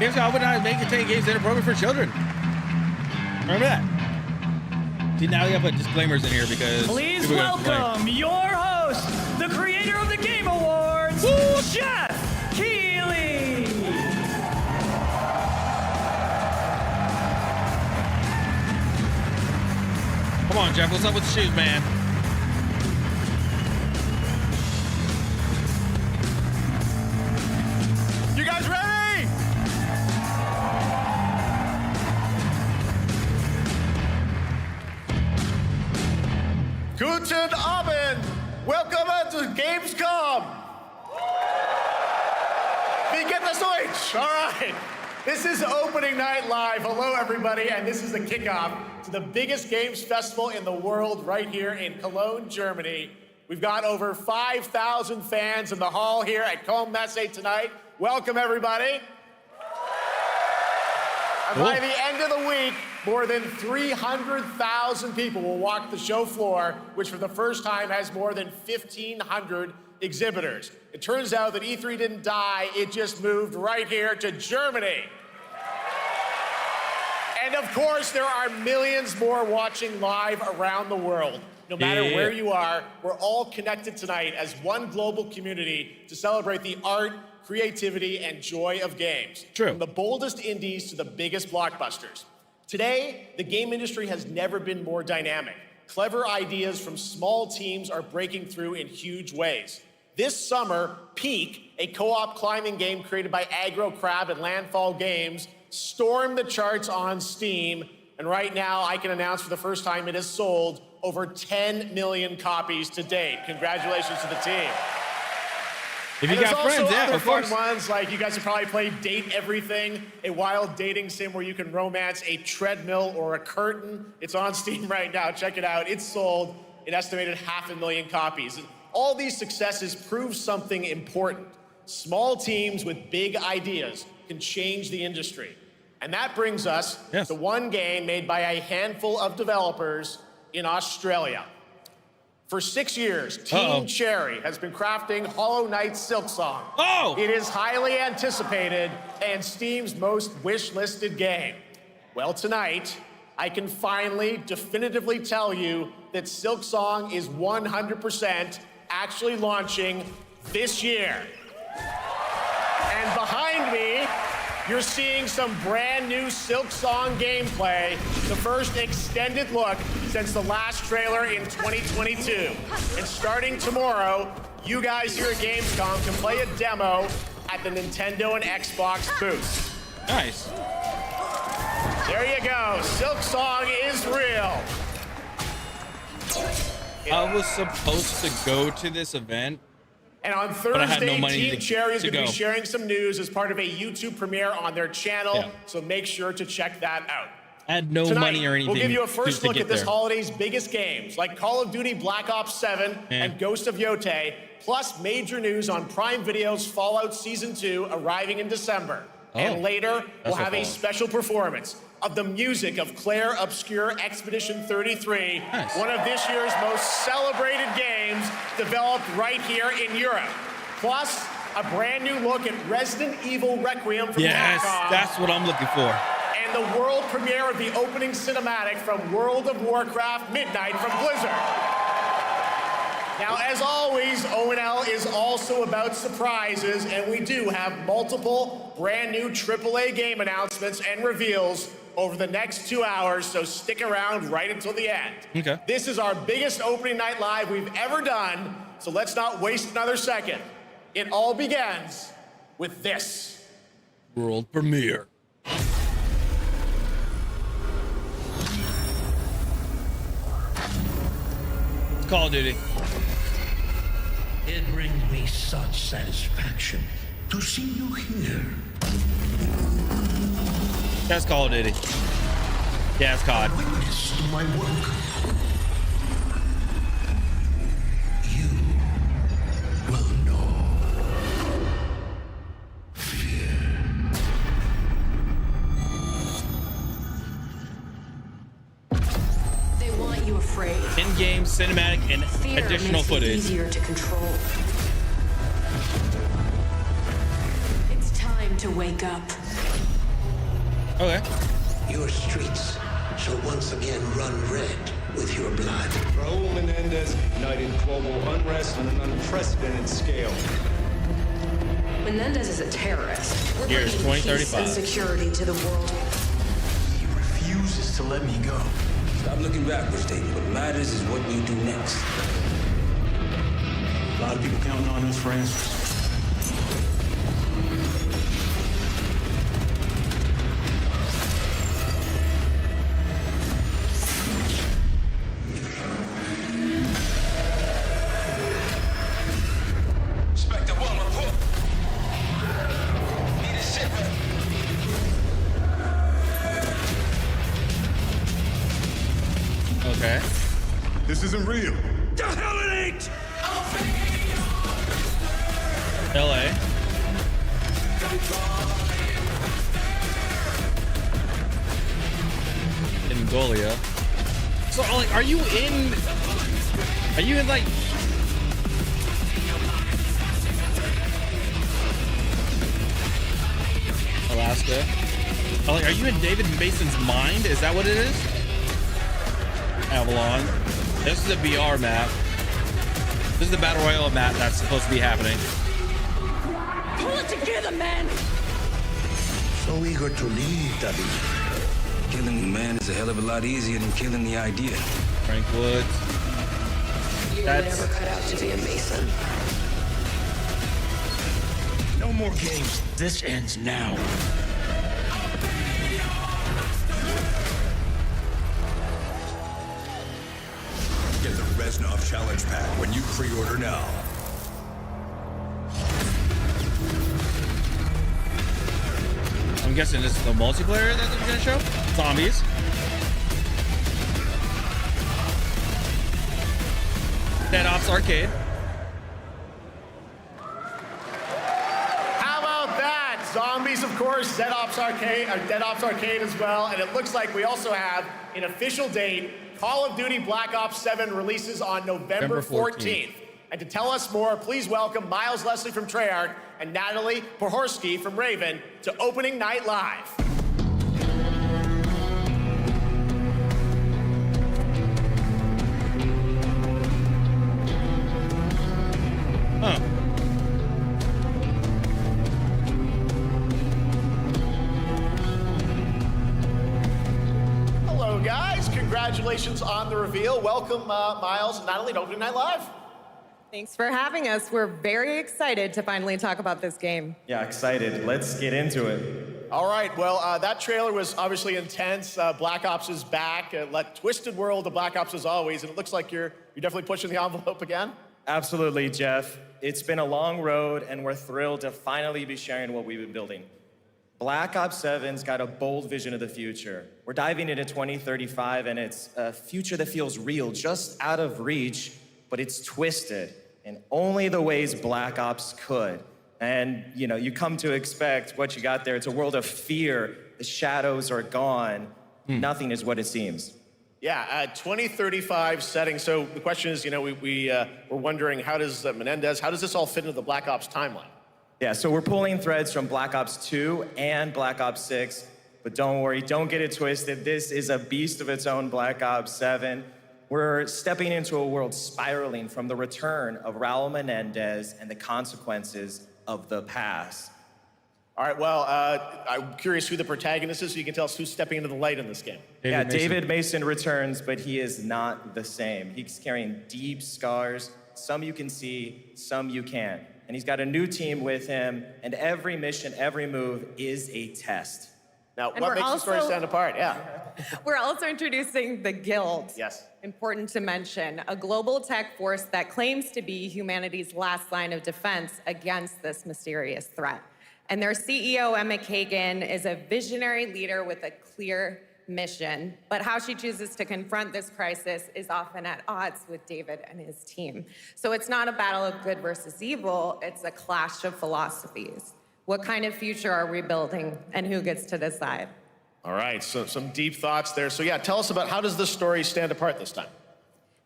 Gamescom would not make it take games that are appropriate for children. Remember that. See, now we gotta put disclaimers in here because please welcome your host, the creator of the Game Awards, Jeff Keighley. Come on, Jeff. What's up with the shoes, man? You guys ready? Guten Abend. Welcome to Gamescom. Wie geht das Deutsch? All right. This is opening night live. Hello, everybody, and this is the kickoff to the biggest games festival in the world right here in Cologne, Germany. We've got over 5,000 fans in the hall here at Cologne Messe tonight. Welcome, everybody. And by the end of the week, more than 300,000 people will walk the show floor, which for the first time has more than 1,500 exhibitors. It turns out that E3 didn't die, it just moved right here to Germany. And of course, there are millions more watching live around the world. No matter where you are, we're all connected tonight as one global community to celebrate the art, creativity, and joy of games. True. From the boldest indies to the biggest blockbusters. Today, the game industry has never been more dynamic. Clever ideas from small teams are breaking through in huge ways. This summer, Peak, a co-op climbing game created by Aggro Crab and Landfall Games, stormed the charts on Steam, and right now I can announce for the first time it has sold over 10 million copies to date. Congratulations to the team. If you got friends, yeah, of course. Fun ones, like you guys have probably played Date Everything, a wild dating sim where you can romance a treadmill or a curtain. It's on Steam right now. Check it out. It's sold an estimated 500,000 copies. And all these successes prove something important. Small teams with big ideas can change the industry. And that brings us to one game made by a handful of developers in Australia. For 6 years, Team Cherry has been crafting Hollow Knight Silksong. It is highly anticipated and Steam's most wish-listed game. Well, tonight, I can finally definitively tell you that Silksong is 100% actually launching this year. And behind me, you're seeing some brand new Silksong gameplay, the first extended look since the last trailer in 2022. And starting tomorrow, you guys here at Gamescom can play a demo at the Nintendo and Xbox booths. Nice. There you go. Silksong is real. I was supposed to go to this event. And on Thursday, Team Cherry is going to be sharing some news as part of a YouTube premiere on their channel, so make sure to check that out. I had no money or anything. We'll give you a first look at this there. holiday's biggest games, like Call of Duty Black Ops 7 and Ghost of Yotei, plus major news on Prime Video's Fallout Season 2 arriving in December. And later, we'll have a special performance of the music of Claire Obscure Expedition 33, one of this year's most celebrated games developed right here in Europe. Plus, a brand new look at Resident Evil Requiem from Capcom. That's what I'm looking for. And the world premiere of the opening cinematic from World of Warcraft Midnight from Blizzard. Now, as always, ONL is also about surprises, and we do have multiple brand new AAA game announcements and reveals over the next 2 hours, so stick around right until the end. Okay. This is our biggest opening night live we've ever done, so let's not waste another second. It all begins with this. World premiere. It's Call of Duty. It brings me such satisfaction to see you here. That's Call of Duty. Yeah, it's COD. Witness to my work. You will know fear. They want you afraid. In-game cinematic and Fear additional makes footage. It easier to control. It's time to wake up. Okay. Your streets shall once again run red with your blood. Raul Menendez ignited global unrest on an unprecedented scale. Menendez is a terrorist. We're Here's bringing peace 2035. and security to the world. He refuses to let me go. Stop looking backwards, David. What matters is what we do next. A lot of people counting on us for answers. Inspector, one report. Need a sit rep. Okay. This isn't real. The hell it ain't! LA. In Mongolia. So, like, are you in like Alaska? Oh, like, are you in David Mason's mind? Is that what it is? Avalon. This is a BR map. This is the Battle Royale map that's supposed to be happening. Pull it together, man! So eager to leave, David. Killing the man is a hell of a lot easier than killing the idea. Frank Woods. You were That's- never cut out to be a Mason. No more games. This ends now. Get the Reznov Challenge Pack when you pre-order now. I'm guessing this is the multiplayer that they're gonna show? Zombies. Dead Ops Arcade. How about that? Zombies, of course, Dead Ops Arcade as well. And it looks like we also have an official date. Call of Duty Black Ops 7 releases on November 14th. And to tell us more, please welcome Miles Leslie from Treyarch and Natalie Pohorsky from Raven to Opening Night Live. Huh. Hello, guys. Congratulations on the reveal. Welcome, Miles and Natalie to Opening Night Live. Thanks for having us. We're very excited to finally talk about this game. Yeah, excited. Let's get into it. All right, well, that trailer was obviously intense. Black Ops is back. Twisted world of Black Ops as always, and it looks like you're definitely pushing the envelope again. Absolutely, Jeff. It's been a long road, and we're thrilled to finally be sharing what we've been building. Black Ops 7's got a bold vision of the future. We're diving into 2035, and it's a future that feels real, just out of reach, but it's twisted in only the ways Black Ops could. And, you know, you come to expect what you got there. It's a world of fear. The shadows are gone. Nothing is what it seems. Yeah, 2035 setting. So the question is, we're wondering how does Menendez, how does this all fit into the Black Ops timeline? Yeah, so we're pulling threads from Black Ops 2 and Black Ops 6, but don't worry, don't get it twisted. This is a beast of its own, Black Ops 7. We're stepping into a world spiraling from the return of Raul Menendez and the consequences of the past. All right, well, I'm curious who the protagonist is, so you can tell us who's stepping into the light in this game. David Mason returns, but he is not the same. He's carrying deep scars. Some you can see, some you can't. And he's got a new team with him, and every mission, every move is a test. Now, And what we're makes the story also- stand apart? Yeah. We're also introducing the Guild. Yes. Important to mention, a global tech force that claims to be humanity's last line of defense against this mysterious threat. And their CEO, Emma Kagan, is a visionary leader with a clear mission. But how she chooses to confront this crisis is often at odds with David and his team. So it's not a battle of good versus evil, it's a clash of philosophies. What kind of future are we building, and who gets to decide? All right, so some deep thoughts there. So yeah, tell us about how does this story stand apart this time?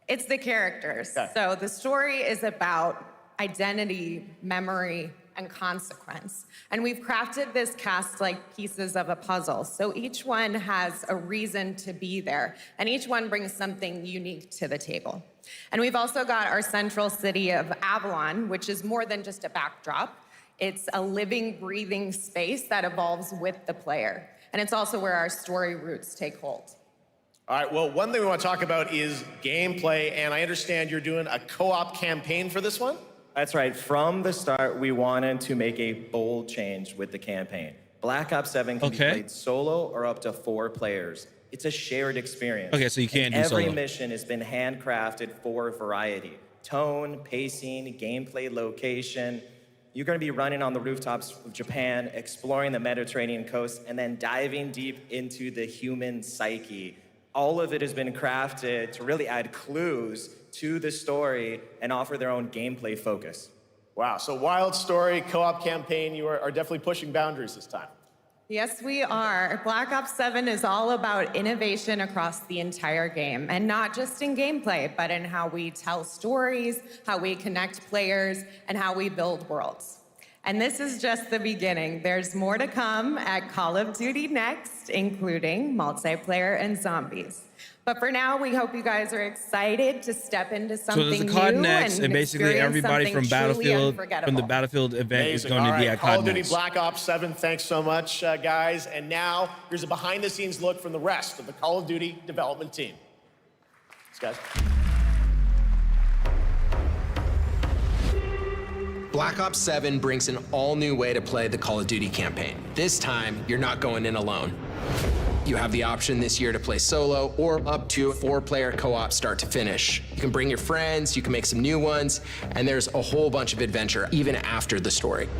It's the characters. Okay. So the story is about identity, memory, and consequence. And we've crafted this cast like pieces of a puzzle. So each one has a reason to be there, and each one brings something unique to the table. And we've also got our central city of Avalon, which is more than just a backdrop. It's a living, breathing space that evolves with the player. And it's also where our story roots take hold. All right, well, one thing we want to talk about is gameplay, and I understand you're doing a co-op campaign for this one? That's right. From the start, we wanted to make a bold change with the campaign. Black Ops 7 can be played solo or up to 4 players. It's a shared experience. Okay, so you can't do solo. Every mission has been handcrafted for variety. Tone, pacing, gameplay location. You're going to be running on the rooftops of Japan, exploring the Mediterranean coast, and then diving deep into the human psyche. All of it has been crafted to really add clues to the story and offer their own gameplay focus. Wow, so wild story, co-op campaign, you are definitely pushing boundaries this time. Yes, we are. Black Ops 7 is all about innovation across the entire game, and not just in gameplay, but in how we tell stories, how we connect players, and how we build worlds. And this is just the beginning. There's more to come at Call of Duty Next, including multiplayer and zombies. But for now, we hope you guys are excited to step into something new. So there's a COD Next, and basically everybody from the Battlefield event is going to be at Call COD of Duty Next. Black Ops 7, thanks so much, guys. And now, here's a behind-the-scenes look from the rest of the Call of Duty development team. Thanks, guys. Black Ops 7 brings an all-new way to play the Call of Duty campaign. This time, you're not going in alone. You have the option this year to play solo or up to a 4-player co-op start to finish. You can bring your friends, you can make some new ones, and there's a whole bunch of adventure even after the story.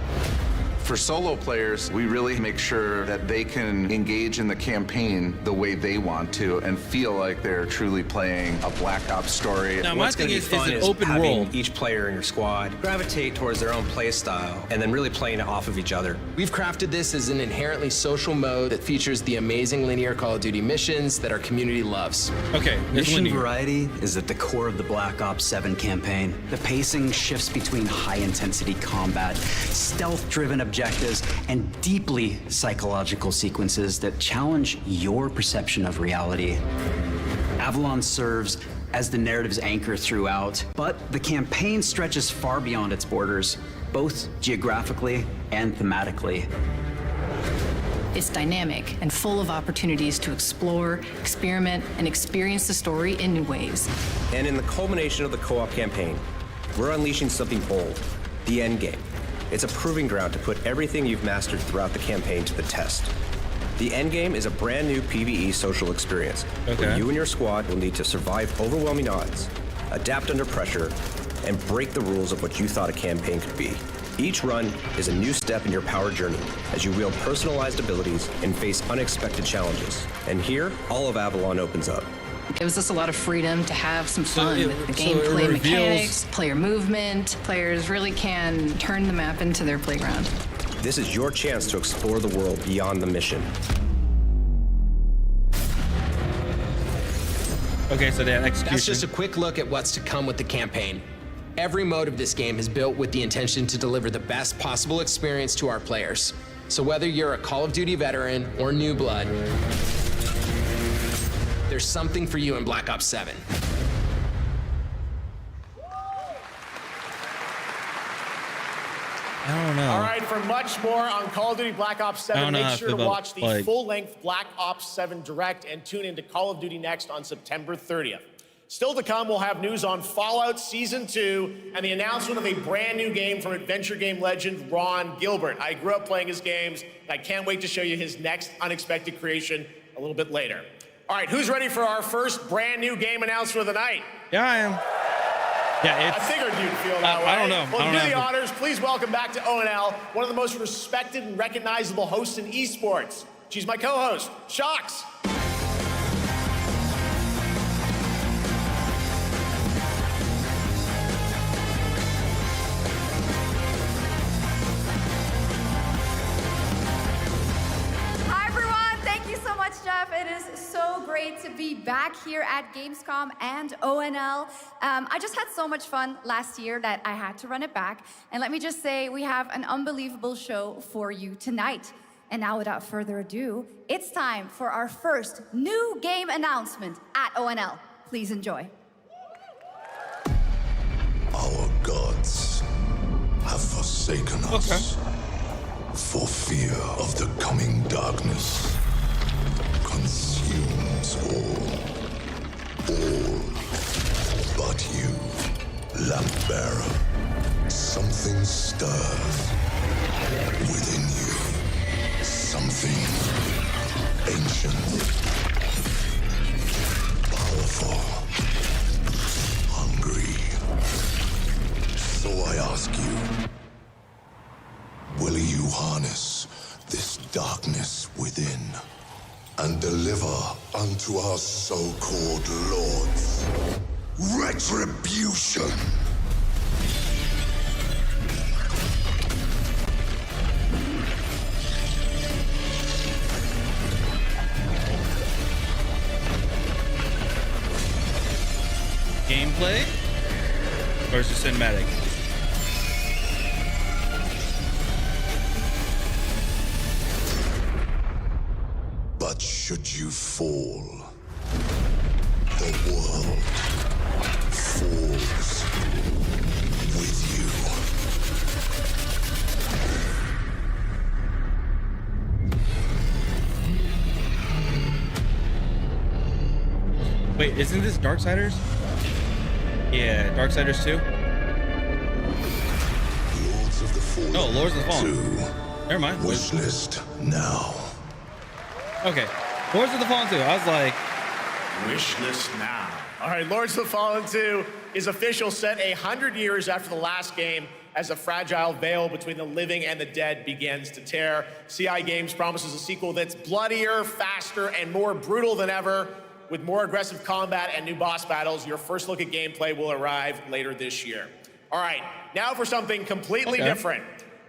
For solo players, we really make sure that they can engage in the campaign the way they want to and feel like they're truly playing a Black Ops story. Now, What's going to be fun is having each player in your squad gravitate towards their own play style and then really playing it off of each other. We've crafted this as an inherently social mode that features the amazing linear Call of Duty missions that our community loves. Okay, mission variety is at the core of the Black Ops 7 campaign. The pacing shifts between high-intensity combat, stealth-driven objectives, and deeply psychological sequences that challenge your perception of reality. Avalon serves as the narrative's anchor throughout, but the campaign stretches far beyond its borders, both geographically and thematically. It's dynamic and full of opportunities to explore, experiment, and experience the story in new ways. And in the culmination of the co-op campaign, we're unleashing something bold, the end game. It's a proving ground to put everything you've mastered throughout the campaign to the test. The endgame is a brand new PvE social experience where you and your squad will need to survive overwhelming odds, adapt under pressure, and break the rules of what you thought a campaign could be. Each run is a new step in your power journey as you wield personalized abilities and face unexpected challenges. And here, all of Avalon opens up. It gives us a lot of freedom to have some fun with the gameplay mechanics, player movement. Players really can turn the map into their playground. This is your chance to explore the world beyond the mission. Okay, so that execution. That's just a quick look at what's to come with the campaign. Every mode of this game is built with the intention to deliver the best possible experience to our players. So whether you're a Call of Duty veteran or new blood, there's something for you in Black Ops 7. I don't know. All right, for much more on Call of Duty Black Ops 7, make sure to watch the full-length Black Ops 7 Direct and tune into Call of Duty Next on September 30th. Still to come, we'll have news on Fallout Season 2 and the announcement of a brand new game from adventure game legend Ron Gilbert. I grew up playing his games, and I can't wait to show you his next unexpected creation a little bit later. All right, who's ready for our first brand new game announcement of the night? Yeah, I am. Yeah, I figured you'd feel that way. I don't know. Well, do the honors. Please welcome back to ONL, one of the most respected and recognizable hosts in esports. She's my co-host, Shox. Hi, everyone. Thank you so much, Jeff. Jeff. It is so great to be back here at Gamescom and ONL. I just had so much fun last year that I had to run it back. And let me just say, we have an unbelievable show for you tonight. And now, without further ado, it's time for our first new game announcement at ONL. Please enjoy. Our gods have forsaken us for fear of the coming darkness. Consumes all but you, lamp bearer. Something stirs within you. Something ancient, powerful, hungry. So I ask you, will you harness this darkness within and deliver unto our so-called lords retribution? Gameplay versus cinematic. But should you fall, the world falls with you. Wait, isn't this Darksiders? Yeah, Darksiders 2. Lords of the Fallen. No, Lords of the Fallen. 2. Never mind. Wish list now. Okay, Lords of the Fallen 2. I was like, wish list now. All right, Lords of the Fallen 2 is official, set 100 years after the last game, as the fragile veil between the living and the dead begins to tear. CI Games promises a sequel that's bloodier, faster, and more brutal than ever. With more aggressive combat and new boss battles, your first look at gameplay will arrive later this year. All right, now for something completely different.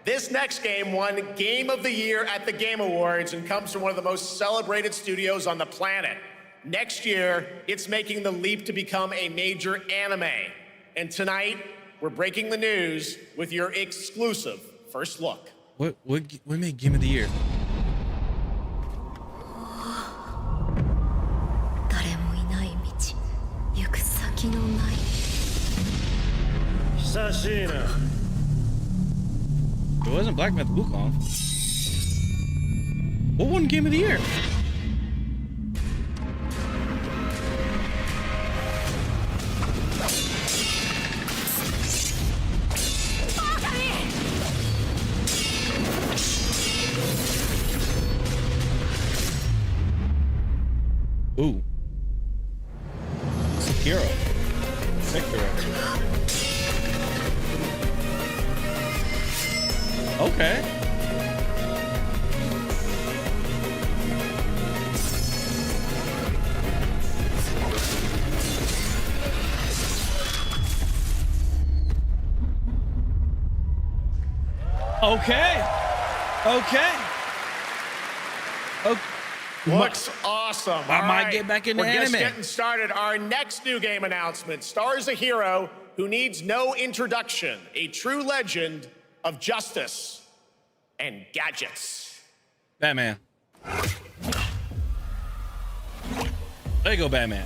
This next game won Game of the Year at the Game Awards and comes from one of the most celebrated studios on the planet. Next year, it's making the leap to become a major anime. And tonight, we're breaking the news with your exclusive first look. what made Game of the Year? It wasn't Black Myth Wukong. What won Game of the Year? Ooh. Sekiro. Okay. Okay. Looks awesome. I might get back into anime. We're just getting started. Our next new game announcement stars a hero who needs no introduction, a true legend of justice and gadgets. Batman. There you go, Batman.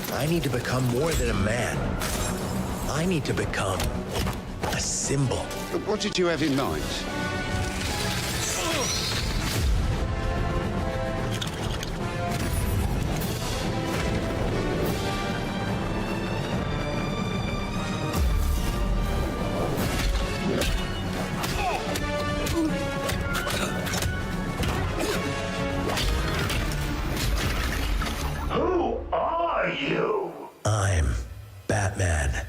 I need to become more than a man. I need to become a symbol. What did you have in mind? Who are you? I'm Batman.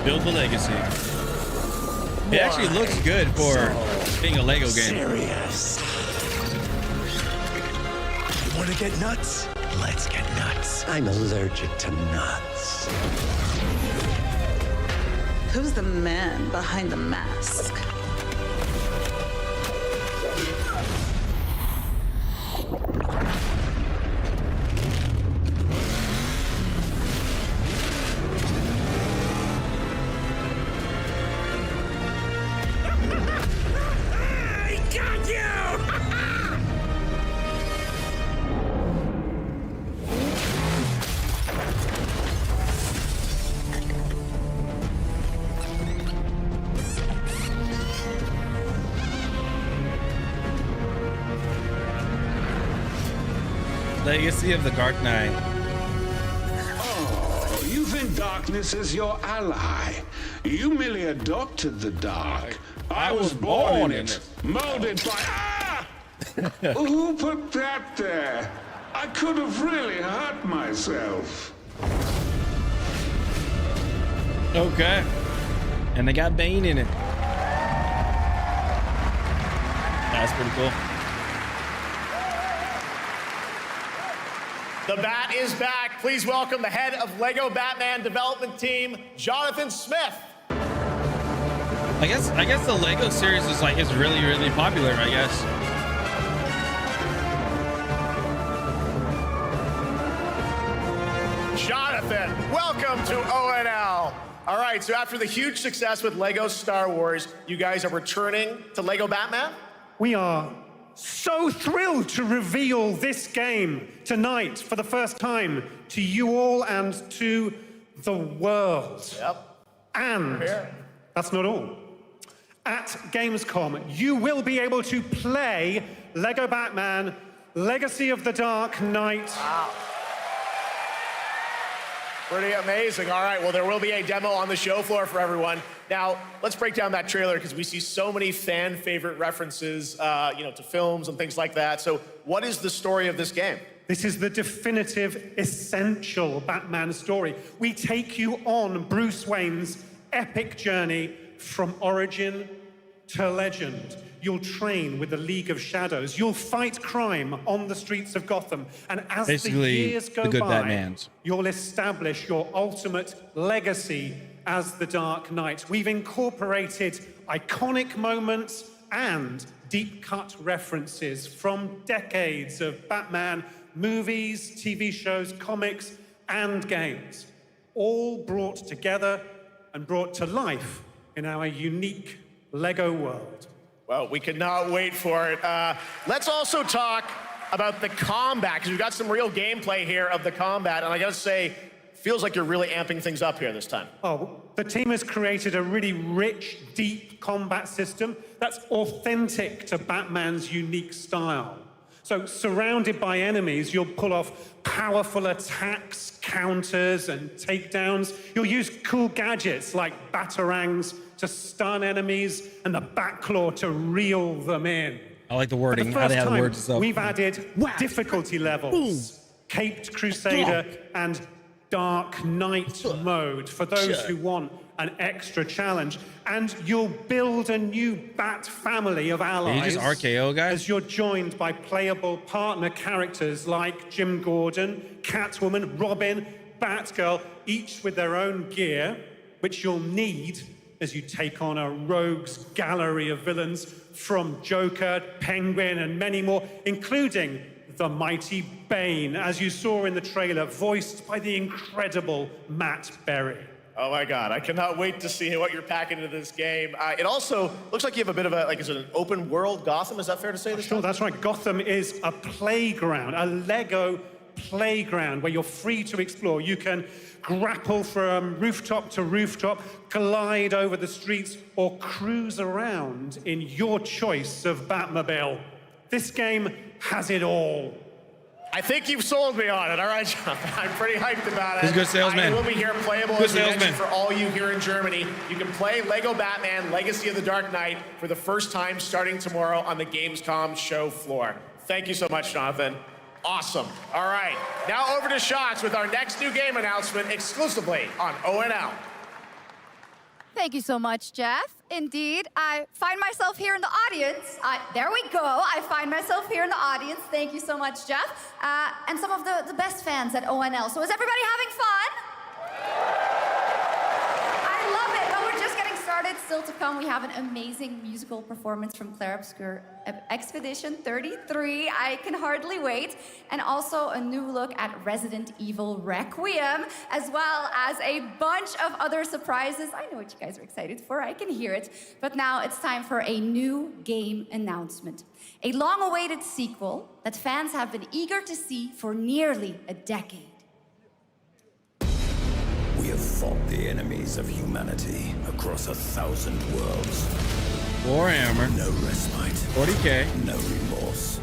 Build the legacy. It actually looks good for being a Lego game. Serious. You want to get nuts? Let's get nuts. I'm allergic to nuts. Who's the man behind the mask? Legacy of the Dark Knight. Oh, you think darkness is your ally. You merely adopted the dark. I was born in it. Molded by... Ah! Who put that there? I could have really hurt myself. Okay. And they got Bane in it. That's pretty cool. The Bat is back. Please welcome the head of Lego Batman development team, Jonathan Smith. I guess the Lego series is really popular, I guess. Jonathan, welcome to ONL. All right, so after the huge success with Lego Star Wars, you guys are returning to Lego Batman? We are so thrilled to reveal this game tonight for the first time to you all and to the world. Yep. And that's not all. At Gamescom, you will be able to play Lego Batman Legacy of the Dark Knight. Wow. Pretty amazing. All right, well, there will be a demo on the show floor for everyone. Now, let's break down that trailer because we see so many fan favorite references, to films and things like that. So what is the story of this game? This is the definitive, essential Batman story. We take you on Bruce Wayne's epic journey from origin to legend. You'll train with the League of Shadows. You'll fight crime on the streets of Gotham. And as Basically, the years go the good by, Batmans. you'll establish your ultimate legacy as the Dark Knight. We've incorporated iconic moments and deep-cut references from decades of Batman movies, TV shows, comics, and games, all brought together and brought to life in our unique Lego world. Well, we cannot wait for it. Let's also talk about the combat, because we've got some real gameplay here of the combat, and I gotta say, feels like you're really amping things up here this time. Oh, the team has created a really rich, deep combat system that's authentic to Batman's unique style. So, surrounded by enemies, you'll pull off powerful attacks, counters, and takedowns. You'll use cool gadgets like batarangs to stun enemies and the Batclaw to reel them in. I like the wording, how they have the words and stuff. We've added difficulty levels, Caped Crusader and Dark Knight mode for those who want an extra challenge. And you'll build a new Bat family of allies. Did you just RKO, guys? As you're joined by playable partner characters like Jim Gordon, Catwoman, Robin, Batgirl, each with their own gear, which you'll need as you take on a rogues gallery of villains from Joker, Penguin, and many more, including the mighty Bane, as you saw in the trailer, voiced by the incredible Matt Berry. Oh my God, I cannot wait to see what you're packing into this game. It also looks like you have a bit of is it an open world Gotham? Is that fair to say? Sure, that's right. Gotham is a playground, a Lego playground where you're free to explore. You can grapple from rooftop to rooftop, glide over the streets, or cruise around in your choice of Batmobile. This game has it all. I think you've sold me on it. All right, John. I'm pretty hyped about it. He's a good salesman. It will be here playable Good as we mentioned salesman. for all you here in Germany. You can play Lego Batman Legacy of the Dark Knight for the first time starting tomorrow on the Gamescom show floor. Thank you so much, Jonathan. Awesome. All right. Now over to Shots with our next new game announcement exclusively on ONL. Thank you so much, Jeff. Indeed, I find myself here in the audience. There we go. I find myself here in the audience. Thank you so much, Jeff. And some of the best fans at ONL. So is everybody having fun? I love it. But we're just getting started. Still to come, we have an amazing musical performance from Claire Obscure Expedition 33. I can hardly wait. And also a new look at Resident Evil Requiem, as well as a bunch of other surprises. I know what you guys are excited for. I can hear it. But now it's time for a new game announcement. A long-awaited sequel that fans have been eager to see for nearly a decade. We have fought the enemies of humanity across 1,000 worlds. Warhammer. No respite. 40K. No remorse.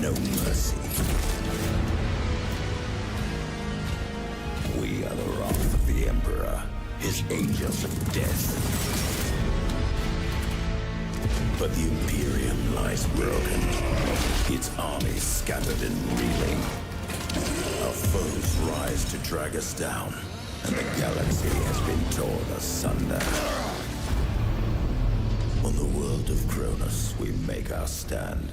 No mercy. We are the wrath of the Emperor, his angels of death. But the Imperium lies broken, its armies scattered and reeling. Our foes rise to drag us down, and the galaxy has been torn asunder. On the world of Kronos, we make our stand.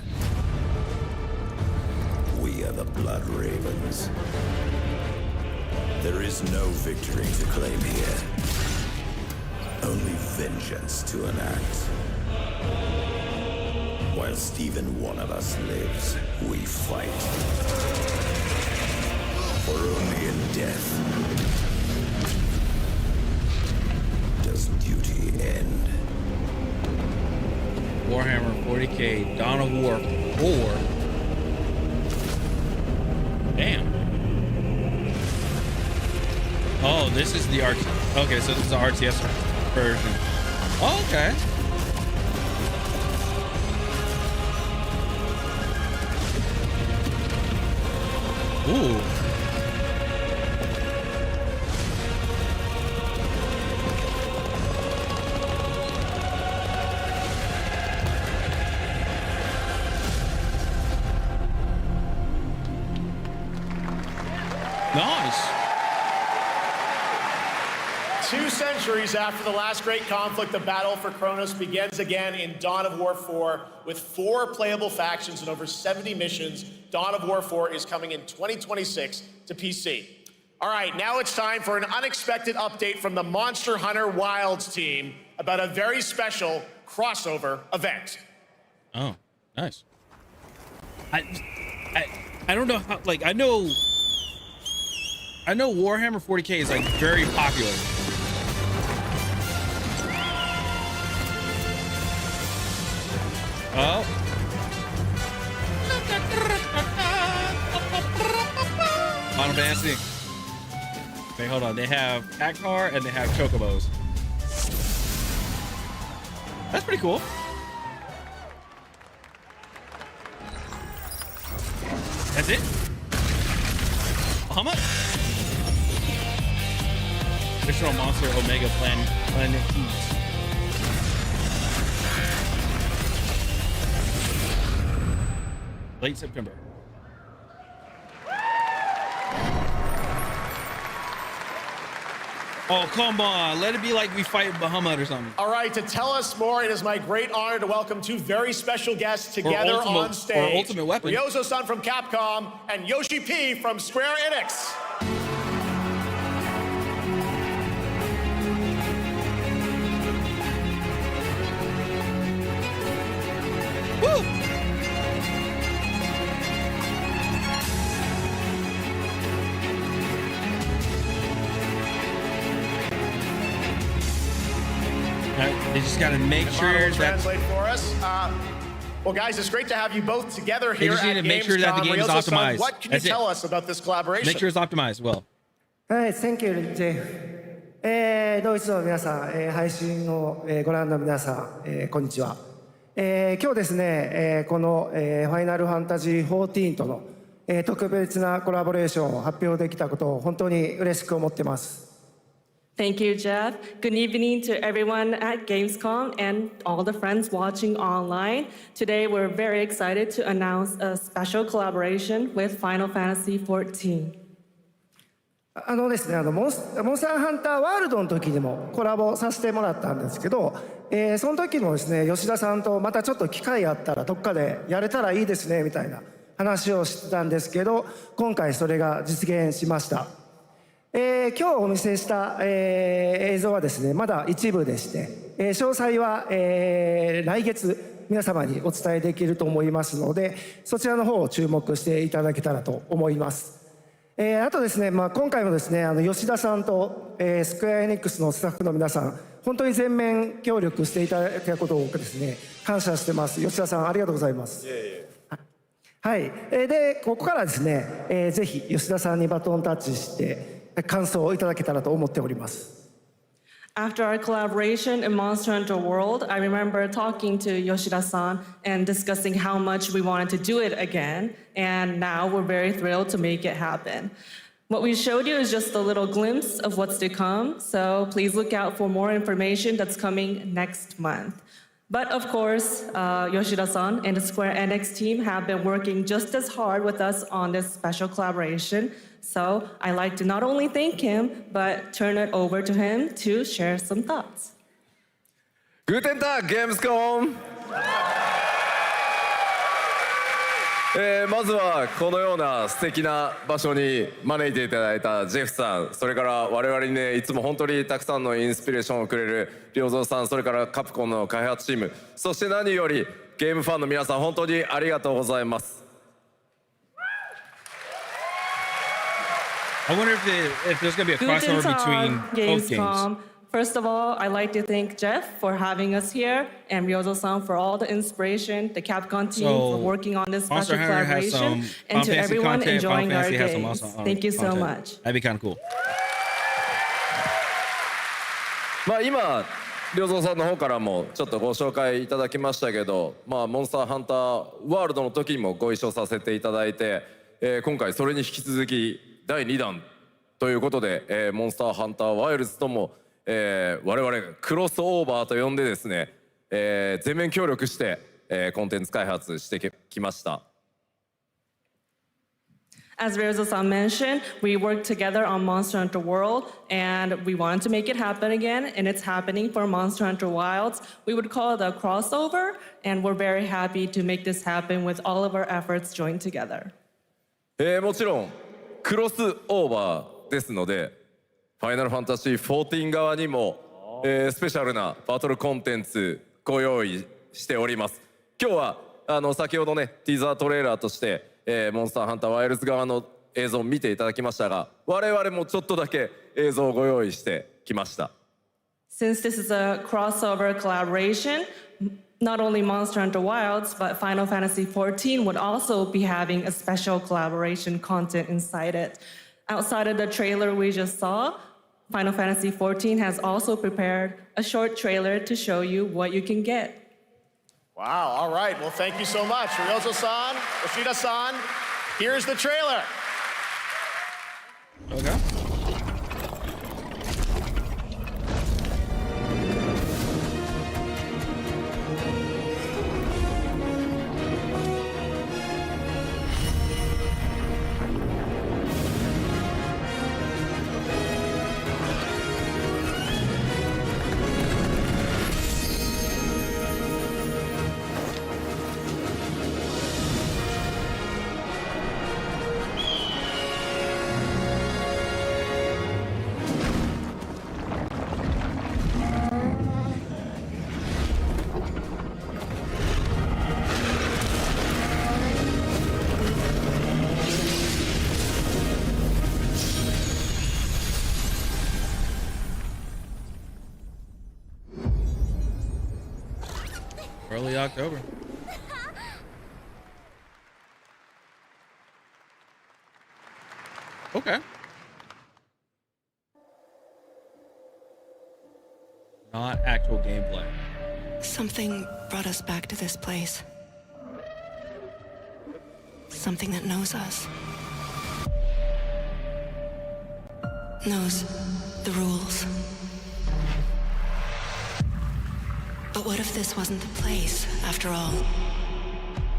We are the Blood Ravens. There is no victory to claim here. Only vengeance to enact. Whilst even one of us lives, we fight. For only in death does duty end. Warhammer 40K, Dawn of War 4. Damn. Oh, this is the okay, so this is the RTS version. Oh, okay. Ooh. Nice. 2 centuries after the last great conflict, the battle for Kronos begins again in Dawn of War 4 with 4 playable factions and over 70 missions. Dawn of War 4 is coming in 2026 to PC. All right, now it's time for an unexpected update from the Monster Hunter Wilds team about a very special crossover event. Oh, nice. I don't know how, like, I know Warhammer 40K is like very popular. Oh. Final Fantasy. Okay, hold on. They have Akbar and they have Chocobos. That's pretty cool. That's it? How much? Additional monster Omega Planet Heat. Late September. Oh, come on. Let it be like we fight Bahamut or something. All right, to tell us more, it is my great honor to welcome 2 very special guests together on stage. Or Ultimate Weapon. Ryozo-san from Capcom and Yoshi P from Square Enix. Woo! They just got to make sure that translate for us. Well, guys, it's great to have you both together here at Gamescom. They just need to make sure that the game is optimized. What can you tell us about this collaboration? Make sure it's optimized well. Thank you, Jeff. ドイツの皆さん、配信をご覧の皆さん、こんにちは。今日ですね、このファイナルファンタジー14との特別なコラボレーションを発表できたことを本当に嬉しく思っています。Thank you, Jeff. Good evening to everyone at Gamescom and all the friends watching online. Today, we're very excited to announce a special collaboration with Final Fantasy XIV. ですね、モンスターハンターワールドの時にもコラボさせてもらったんですけど、その時もですね、吉田さんとまたちょっと機会あったらどっかでやれたらいいですねみたいな話をしてたんですけど、今回それが実現しました。今日お見せした、映像はですね、まだ一部でして、詳細は、来月皆様にお伝えできると思いますので、そちらの方を注目していただけたらと思います。あとですね、今回もですね、吉田さんと、スクエアエニックスのスタッフの皆さん、本当に全面協力していただいたことをですね、感謝してます。吉田さん、ありがとうございます。はい。で、ここからですね、ぜひ吉田さんにバトンタッチして、感想をいただけたらと思っております。After our collaboration in Monster Hunter World, I remember talking to Yoshida-san and discussing how much we wanted to do it again, and now we're very thrilled to make it happen. What we showed you is just a little glimpse of what's to come, so please look out for more information that's coming next month. But of course, Yoshida-san and the Square Enix team have been working just as hard with us on this special collaboration. So I'd like to not only thank him, but turn it over to him to share some thoughts. Guten Tag, Gamescom! まずはこのような素敵な場所に招いていただいたジェフさん、それから我々にね、いつも本当にたくさんのインスピレーションをくれる良三さん、それからカプコンの開発チーム、そして何よりゲームファンの皆さん、本当にありがとうございます。I wonder if there's going to be a crossover between both games. First of all, I'd like to thank Jeff for having us here and Ryozo-san for all the inspiration, the Capcom team for working on this special collaboration, and to everyone enjoying our games. Thank you so much. That'd be kind of cool. 今良三さんの方からもちょっとご紹介いただきましたけど、モンスターハンターワールドの時にもご一緒させていただいて、今回それに引き続き第2弾ということで、モンスターハンターワイルズとも、我々クロスオーバーと呼んでですね、全面協力して、コンテンツ開発してきました。As Ryozo-san mentioned, we worked together on Monster Hunter World, and we wanted to make it happen again, and it's happening for Monster Hunter Wilds. We would call it a crossover, and we're very happy to make this happen with all of our efforts joined together. もちろんクロスオーバーですので、ファイナルファンタジー14側にも、スペシャルなバトルコンテンツご用意しております。今日は先ほどねティザートレーラーとして、モンスターハンターワイルズ側の映像を見ていただきましたが、我々もちょっとだけ映像をご用意してきました。Since this is a crossover collaboration, not only Monster Hunter Wilds, but Final Fantasy XIV would also be having a special collaboration content inside it. Outside of the trailer we just saw, Final Fantasy XIV has also prepared a short trailer to show you what you can get. Wow, all right. Well, thank you so much. Ryozo-san, Yoshida-san, here's the trailer. Okay. Early October. Okay. Not actual gameplay. Something brought us back to this place. Something that knows us. Knows the rules. But what if this wasn't the place, after all?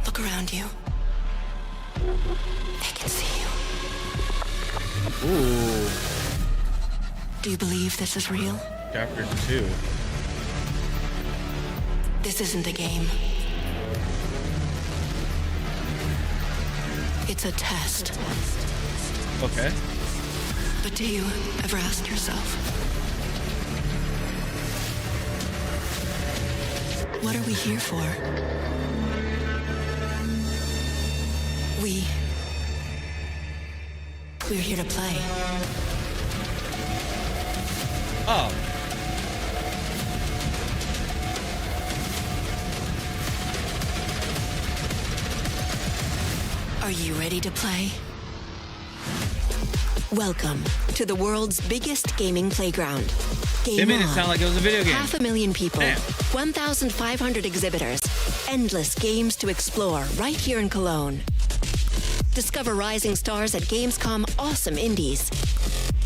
Look around you. They can see you. Ooh. Do you believe this is real? Chapter 2. This isn't a game. It's a test. Okay. But do you ever ask yourself, what are we here for? We're here to play. Oh. Are you ready to play? Welcome to the world's biggest gaming playground. They made it sound like it was a video game. 500,000 people, Damn. 1,500 exhibitors, endless games to explore right here in Cologne. Discover rising stars at Gamescom awesome indies.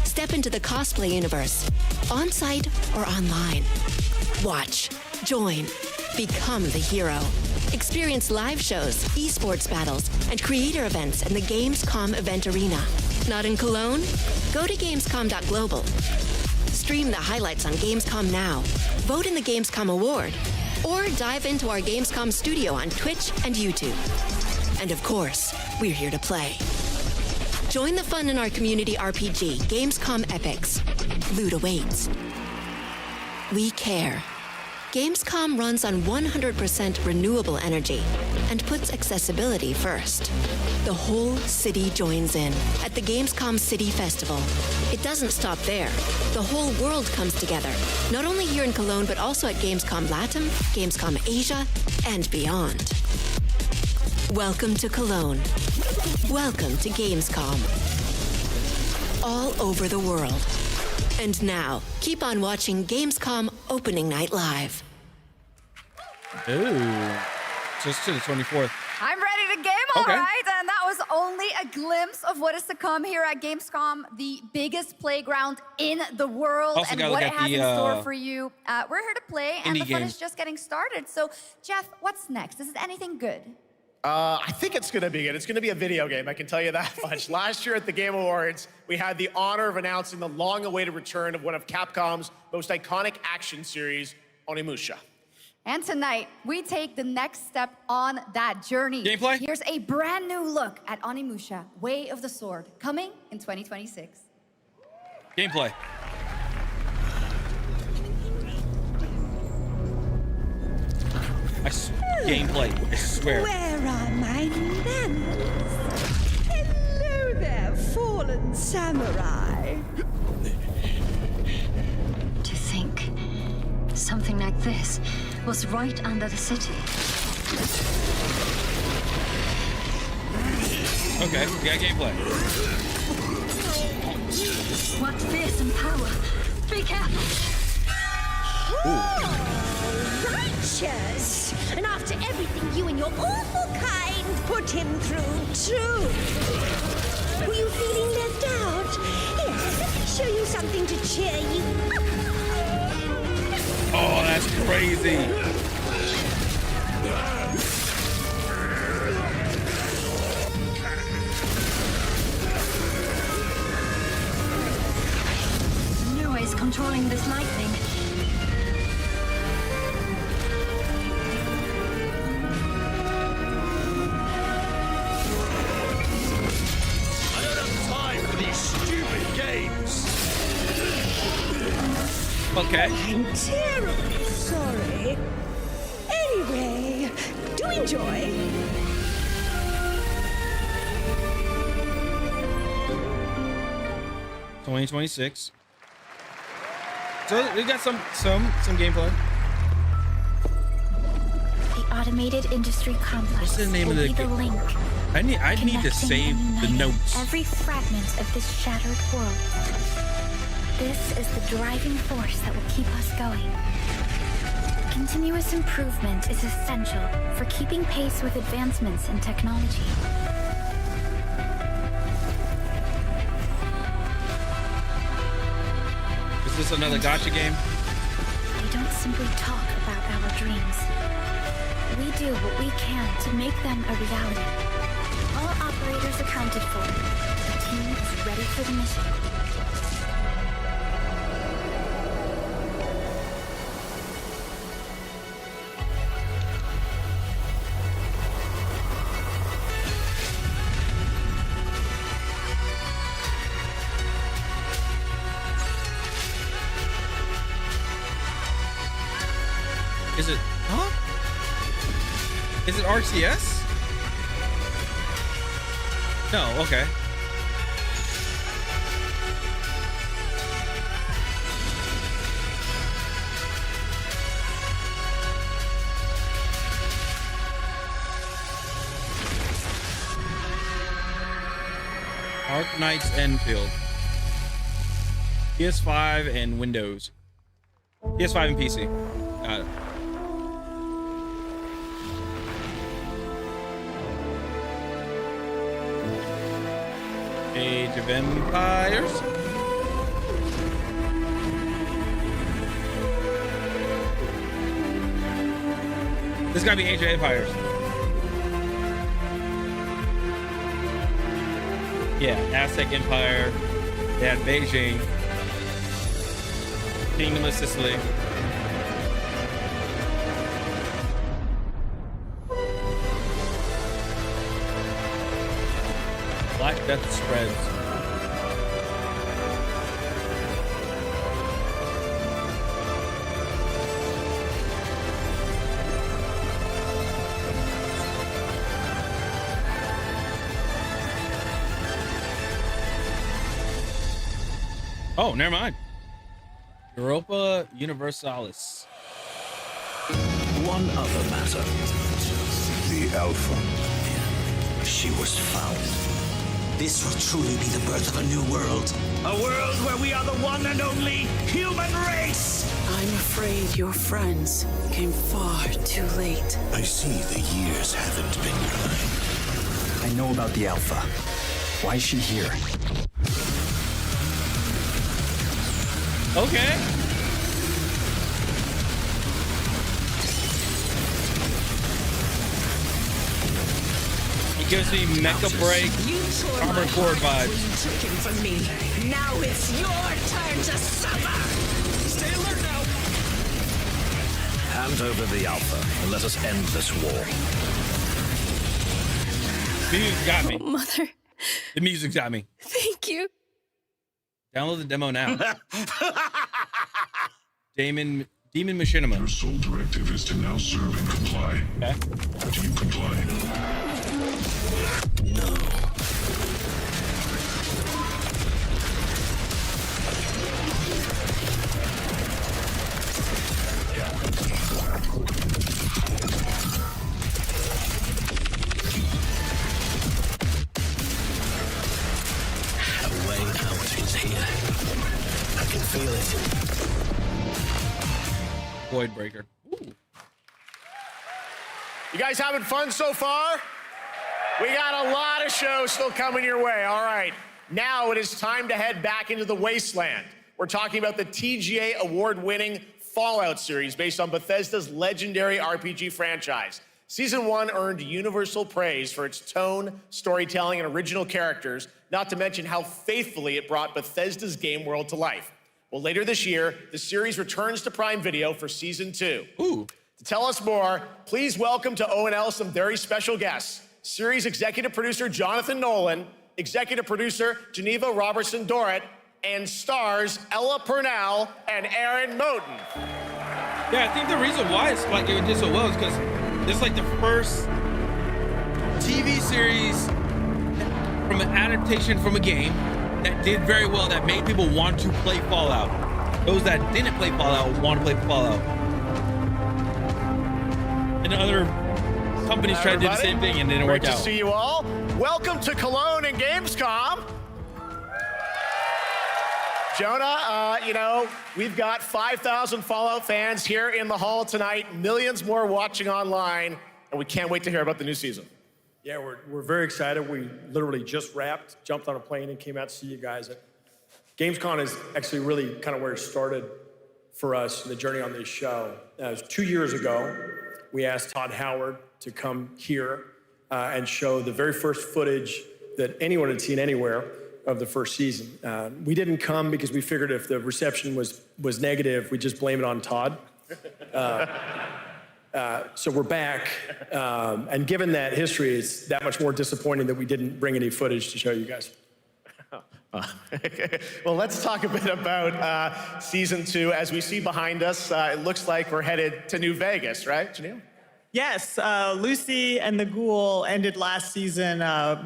Step into the cosplay universe, on-site or online. Watch, join, become the hero. Experience live shows, esports battles, and creator events in the Gamescom event arena. Not in Cologne? Go to Gamescom.global. Stream the highlights on Gamescom Now, vote in the Gamescom Award, or dive into our Gamescom studio on Twitch and YouTube. And of course, we're here to play. Join the fun in our community RPG, Gamescom Epics. Loot awaits. We care. Gamescom runs on 100% renewable energy and puts accessibility first. The whole city joins in at the Gamescom City Festival. It doesn't stop there. The whole world comes together, not only here in Cologne, but also at Gamescom Latam, Gamescom Asia, and beyond. Welcome to Cologne. Welcome to Gamescom. All over the world. And now, keep on watching Gamescom Opening Night Live. Ooh. Just to the 24th. I'm ready to game, all Okay. right? And that was only a glimpse of what is to come here at Gamescom, the biggest playground in the world, Also and gotta what look it at has the, in store for you. We're here to play, and indie the fun games. is just getting started. So, Jeff, what's next? Is it anything good? I think it's gonna be good. It's gonna be a video game, I can tell you that much. Last year at the Game Awards, we had the honor of announcing the long-awaited return of one of Capcom's most iconic action series, Onimusha. And tonight, we take the next step on that journey. Gameplay? Here's a brand new look at Onimusha, Way of the Sword, coming in 2026. Gameplay. Gameplay, I swear. Where are my manners? Hello there, fallen samurai. To think something like this was right under the city. Okay, we got gameplay. What fearsome power! Be careful! Righteous! And after everything you and your awful kind put him through, too. Were you feeling left out? Here, let me show you something to cheer you up. Oh, that's crazy. New ways controlling this lightning. I don't have time for these stupid games. Okay. I'm terribly sorry. Anyway, do enjoy. $2026. So we got some gameplay. The automated industry complex. What's the name of will the be the game? link. I need to connecting save and the uniting notes. Every fragment of this shattered world. This is the driving force that will keep us going. Continuous improvement is essential for keeping pace with advancements in technology. Is this another gacha game? We don't simply talk about our dreams. We do what we can to make them a reality. All operators accounted for. The team is ready for the mission. Is it, huh? Is it RCS? No, okay. Arc Knights Enfield. PS5 and Windows. PS5 and PC. Got it. Age of Empires. This gotta be Age of Empires. Yeah, Aztec Empire. They had Beijing. Kingdom of Sicily. Black Death spreads. Oh, never mind. Europa Universalis. One other matter. The Alpha. She was found. This will truly be the birth of a new world. A world where we are the one and only human race! I'm afraid your friends came far too late. I see the years haven't been kind. I know about the Alpha. Why is she here? Okay. It gives me Mecha Break, Armor Core vibes. Took him from me. Now it's your turn to suffer. Stay alert now. Hand over the Alpha and let us end this war. The music got me. Oh, Mother. The music's got me. Thank you. Download the demo now. Demon Machinima. Your sole directive is to now serve and comply. Okay. Do you comply? No. A way out is here. I can feel it. Void Breaker. Ooh. You guys having fun so far? We got a lot of shows still coming your way. All right, now it is time to head back into the wasteland. We're talking about the TGA award-winning Fallout series based on Bethesda's legendary RPG franchise. Season 1 earned universal praise for its tone, storytelling, and original characters, not to mention how faithfully it brought Bethesda's game world to life. Well, later this year, the series returns to Prime Video for Season 2. Ooh. To tell us more, please welcome to ONL some very special guests. Series executive producer Jonathan Nolan, executive producer Geneva Robertson-Dorrit, and stars Ella Purnell and Aaron Moten. Yeah, I think the reason why it's like it did so well is because this is like the first TV series from an adaptation from a game that did very well, that made people want to play Fallout. Those that didn't play Fallout want to play Fallout. And other companies tried to do the same thing and didn't work out. Great to see you all. Welcome to Cologne and Gamescom. Jonah, you know, we've got 5,000 Fallout fans here in the hall tonight, millions more watching online, and we can't wait to hear about the new season. Yeah, we're very excited. We literally just wrapped, jumped on a plane, and came out to see you guys. Gamescom is actually really kind of where it started for us, the journey on this show. It was 2 years ago. We asked Todd Howard to come here and show the very first footage that anyone had seen anywhere of the first season. We didn't come because we figured if the reception was negative, we'd just blame it on Todd. So we're back, and given that history, it's that much more disappointing that we didn't bring any footage to show you guys. Well, let's talk a bit about season 2. As we see behind us, it looks like we're headed to New Vegas, right, Janelle? Yes, Lucy and the Ghoul ended last season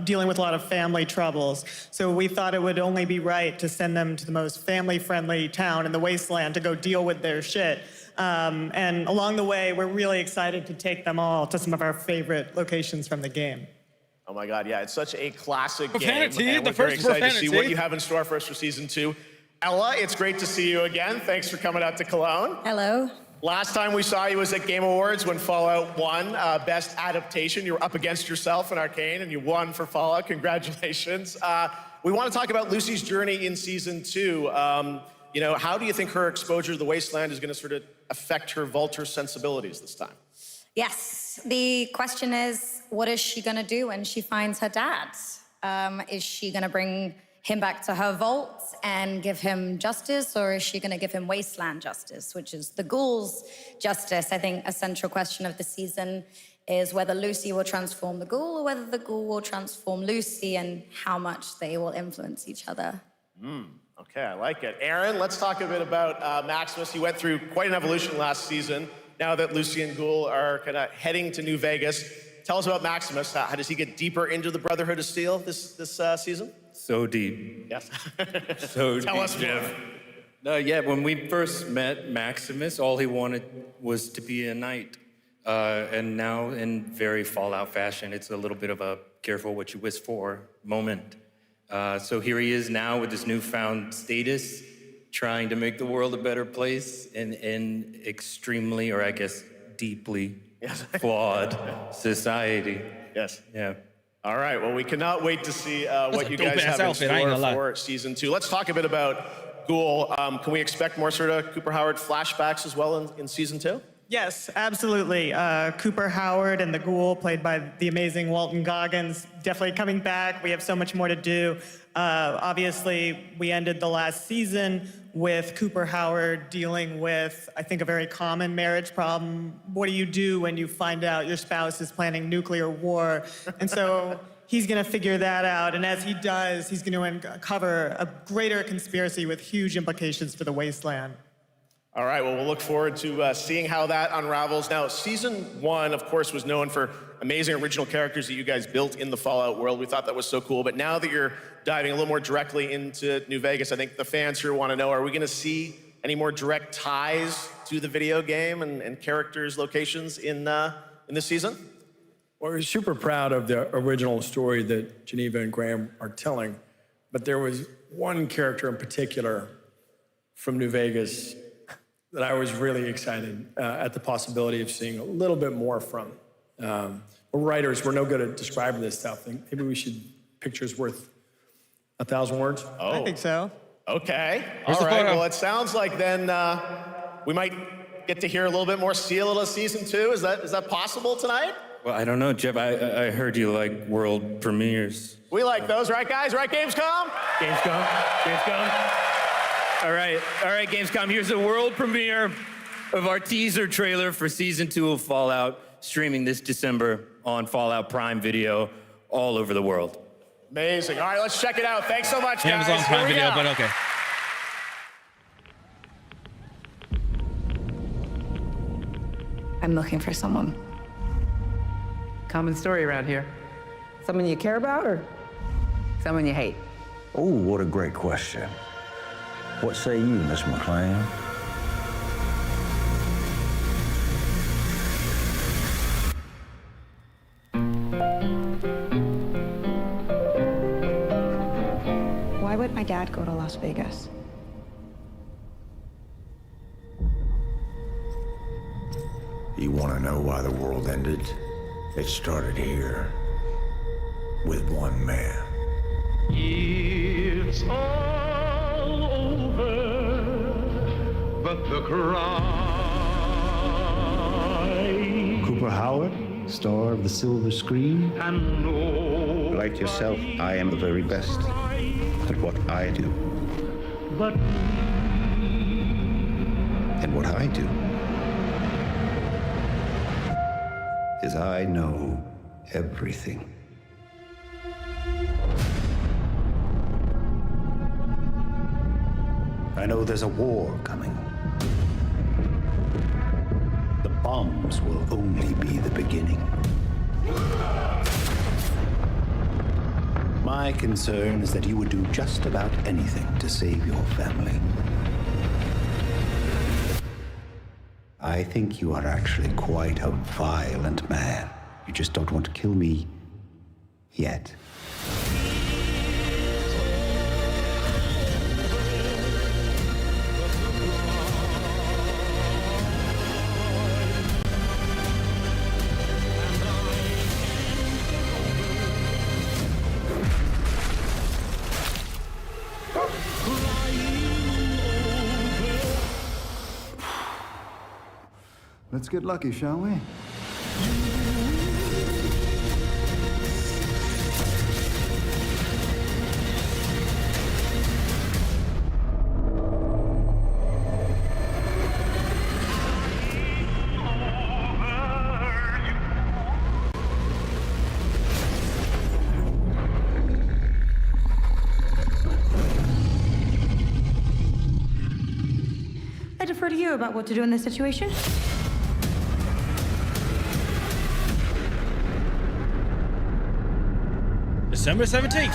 dealing with a lot of family troubles. So we thought it would only be right to send them to the most family-friendly town in the Wasteland to go deal with their shit. And along the way, we're really excited to take them all to some of our favorite locations from the game. Oh my God, yeah, it's such a classic Profanity, game. And the we're very first excited to see profanity. what you have in store for us for season 2. Ella, it's great to see you again. Thanks for coming out to Cologne. Hello. Last time we saw you was at Game Awards when Fallout won Best Adaptation. You were up against yourself in Arcane and you won for Fallout. Congratulations. We want to talk about Lucy's journey in season 2. You know, how do you think her exposure to the Wasteland is going to sort of affect her Vulture sensibilities this time? Yes, the question is, what is she gonna do when she finds her dad? Is she gonna bring him back to her vault and give him justice, or is she gonna give him Wasteland justice, which is the Ghoul's justice? I think a central question of the season is whether Lucy will transform the Ghoul or whether the Ghoul will transform Lucy and how much they will influence each other. Okay, I like it. Aaron, let's talk a bit about Maximus. He went through quite an evolution last season. Now that Lucy and Ghoul are kind of heading to New Vegas, tell us about Maximus. How does he get deeper into the Brotherhood of Steel this season? So deep. Yes. So Tell deep, us more. Jeff. No, yeah, when we first met Maximus, all he wanted was to be a knight. And now, in very Fallout fashion, it's a little bit of a careful what you wish for moment. So here he is now with this newfound status, trying to make the world a better place in extremely, or I guess deeply, flawed society. Yes. Yeah. All right, well, we cannot wait to see what a you guys dope-ass have in outfit, I ain't store gonna lie. for season 2. Let's talk a bit about Ghoul. Can we expect more sort of Cooper Howard flashbacks as well in season 2? Yes, absolutely. Cooper Howard and the Ghoul, played by the amazing Walton Goggins, definitely coming back. We have so much more to do. Obviously, we ended the last season with Cooper Howard dealing with, I think, a very common marriage problem. What do you do when you find out your spouse is planning nuclear war? And so he's going to figure that out. And as he does, he's going to uncover a greater conspiracy with huge implications for the Wasteland. All right, well, we'll look forward to seeing how that unravels. Now, season 1, of course, was known for amazing original characters that you guys built in the Fallout world. We thought that was so cool. But now that you're diving a little more directly into New Vegas, I think the fans here want to know, are we going to see any more direct ties to the video game and characters, locations in this season? Well, we're super proud of the original story that Geneva and Graham are telling, but there was one character in particular from New Vegas that I was really excited at the possibility of seeing a little bit more from. We're writers, we're no good at describing this stuff. Maybe we should, pictures worth 1,000 words? Oh. I think so. Okay. Where's All the right. photo? Well, it sounds like then we might get to hear a little bit more Seal of season 2. Is that possible tonight? Well, I don't know, Jeff. I heard you like world premieres. We like those, right, guys? Right, Gamescom? Gamescom. All right, Gamescom. Here's the world premiere of our teaser trailer for season 2 of Fallout, streaming this December on Fallout Prime Video all over the world. Amazing. All right, let's check it out. Thanks so much, guys. Amazon Here Prime we Video, go. but okay. I'm looking for someone. Common story around here. Someone you care about or someone you hate? Oh, what a great question. What say you, Miss McLean? Why would my dad go to Las Vegas? You want to know why the world ended? It started here with one man. It's all over, but the cry. Cooper Howard, star of the silver screen. And no like yourself, I am the very best. at what I do. But And what I do is I know everything. I know there's a war coming. The bombs will only be the beginning. My concern is that you would do just about anything to save your family. I think you are actually quite a violent man. You just don't want to kill me yet. Let's get lucky, shall we? I defer to you about what to do in this situation. December 17th.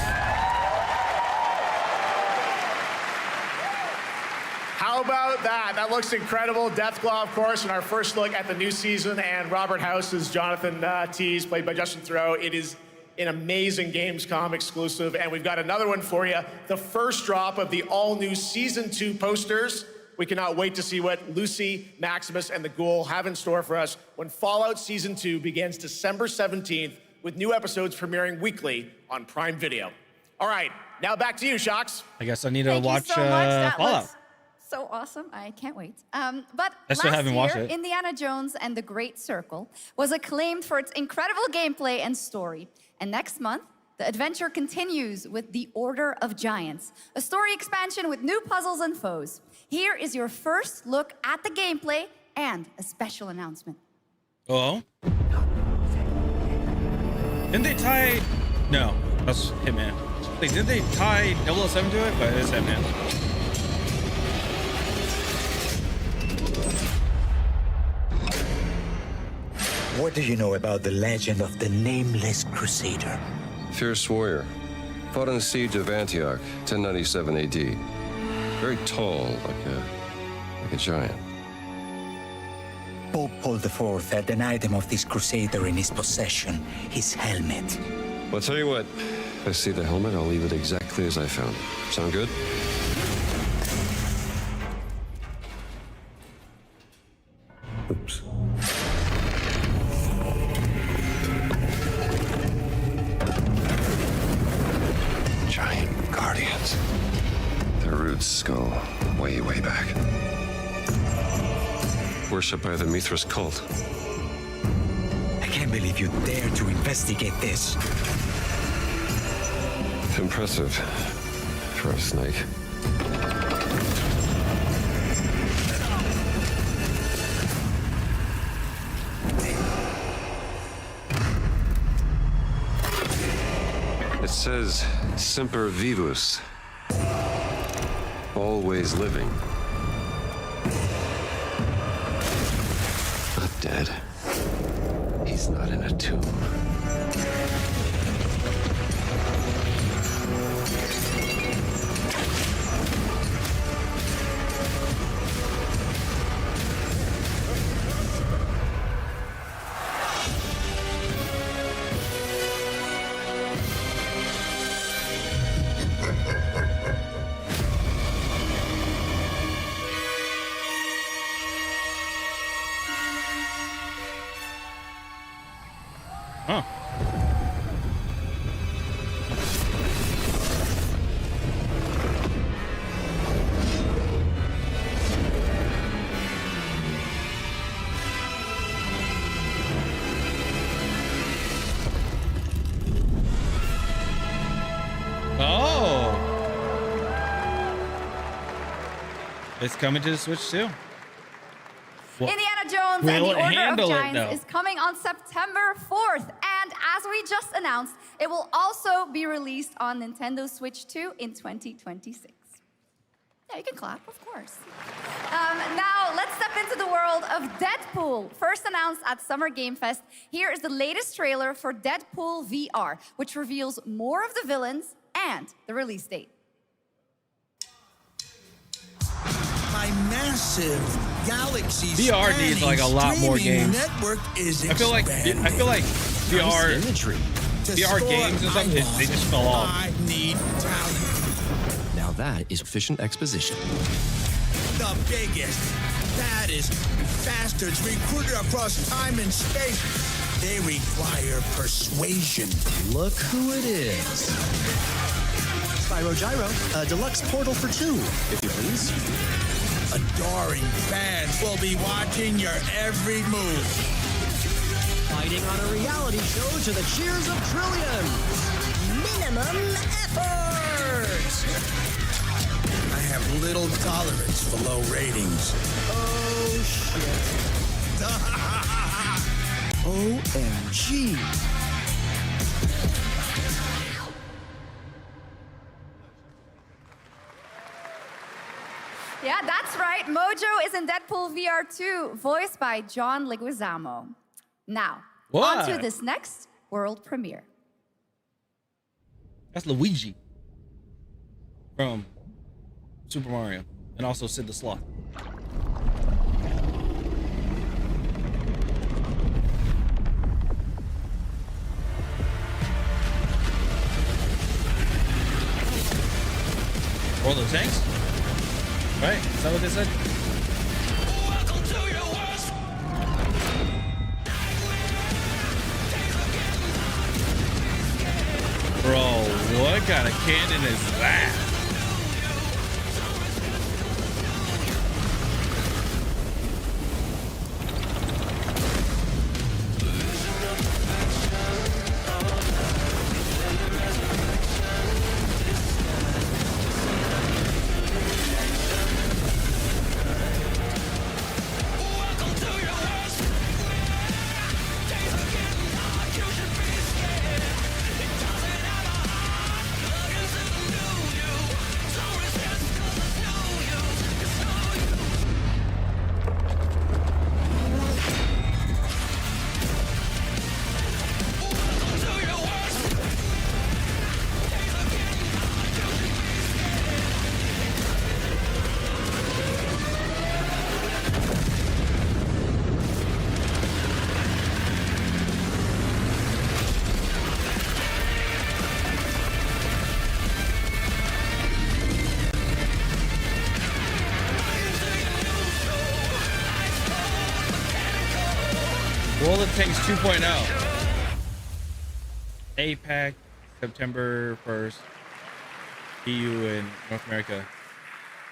How about that? That looks incredible. Deathclaw, of course, in our first look at the new season, and Robert House's Jonathan Tease, played by Justin Theroux. It is an amazing Gamescom exclusive, and we've got another one for you. The first drop of the all-new Season 2 posters. We cannot wait to see what Lucy, Maximus, and the Ghoul have in store for us when Fallout Season 2 begins December 17th, with new episodes premiering weekly on Prime Video. All right, now back to you, Shocks. I guess I need to Thank watch you so much. That Fallout. looks so awesome. I can't wait. But I still last haven't year, watched it. Indiana Jones and the Great Circle was acclaimed for its incredible gameplay and story. And next month, the adventure continues with The Order of Giants, a story expansion with new puzzles and foes. Here is your first look at the gameplay and a special announcement. Oh? Didn't they tie... No, that's Hitman. Like, didn't they tie 007 to it? But it's Hitman. What do you know about the legend of the Nameless Crusader? Fierce warrior. Fought in the siege of Antioch, 1097 AD. Very tall, like a giant. Pope Paul IV had an item of this crusader in his possession, his helmet. Well, I'll tell you what. If I see the helmet, I'll leave it exactly as I found it. Sound good? Oops. Giant guardians. Their roots go way, way back. Worshipped by the Mithras cult. I can't believe you dare to investigate this. Impressive for a snake. It says Semper Vivus. Always living. Not dead. He's not in a tomb. Huh. Oh. It's coming to the Switch too. Well, Indiana Jones and the Order of Giants is coming on September 4th. And as we just announced, it will also be released on Nintendo Switch 2 in 2026. Yeah, you can clap, of course. Now, let's step into the world of Deadpool. First announced at Summer Game Fest, here is the latest trailer for Deadpool VR, which reveals more of the villains and the release date. My massive galaxy VR needs like a lot more games. Network is I feel like VR games and stuff, they just fell off. I need talent. Now that is efficient exposition. The biggest, baddest bastards recruited across time and space. They require persuasion. Look who it is. Spyro Gyro, a deluxe portal for 2, if you please. Adoring fans will be watching your every move. Fighting on a reality show to the cheers of trillions. Minimum effort. I have little tolerance for low ratings. Oh, shit. OMG. Yeah, that's right. Mojo is in Deadpool VR 2, voiced by John Leguizamo. Now, on to this next world premiere. That's Luigi from Super Mario, and also Sid the Sloth. World of Tanks? Right? Is that what they said? Bro, what kind of cannon is that? World of Tanks 2.0. APAC, September 1st. EU and North America.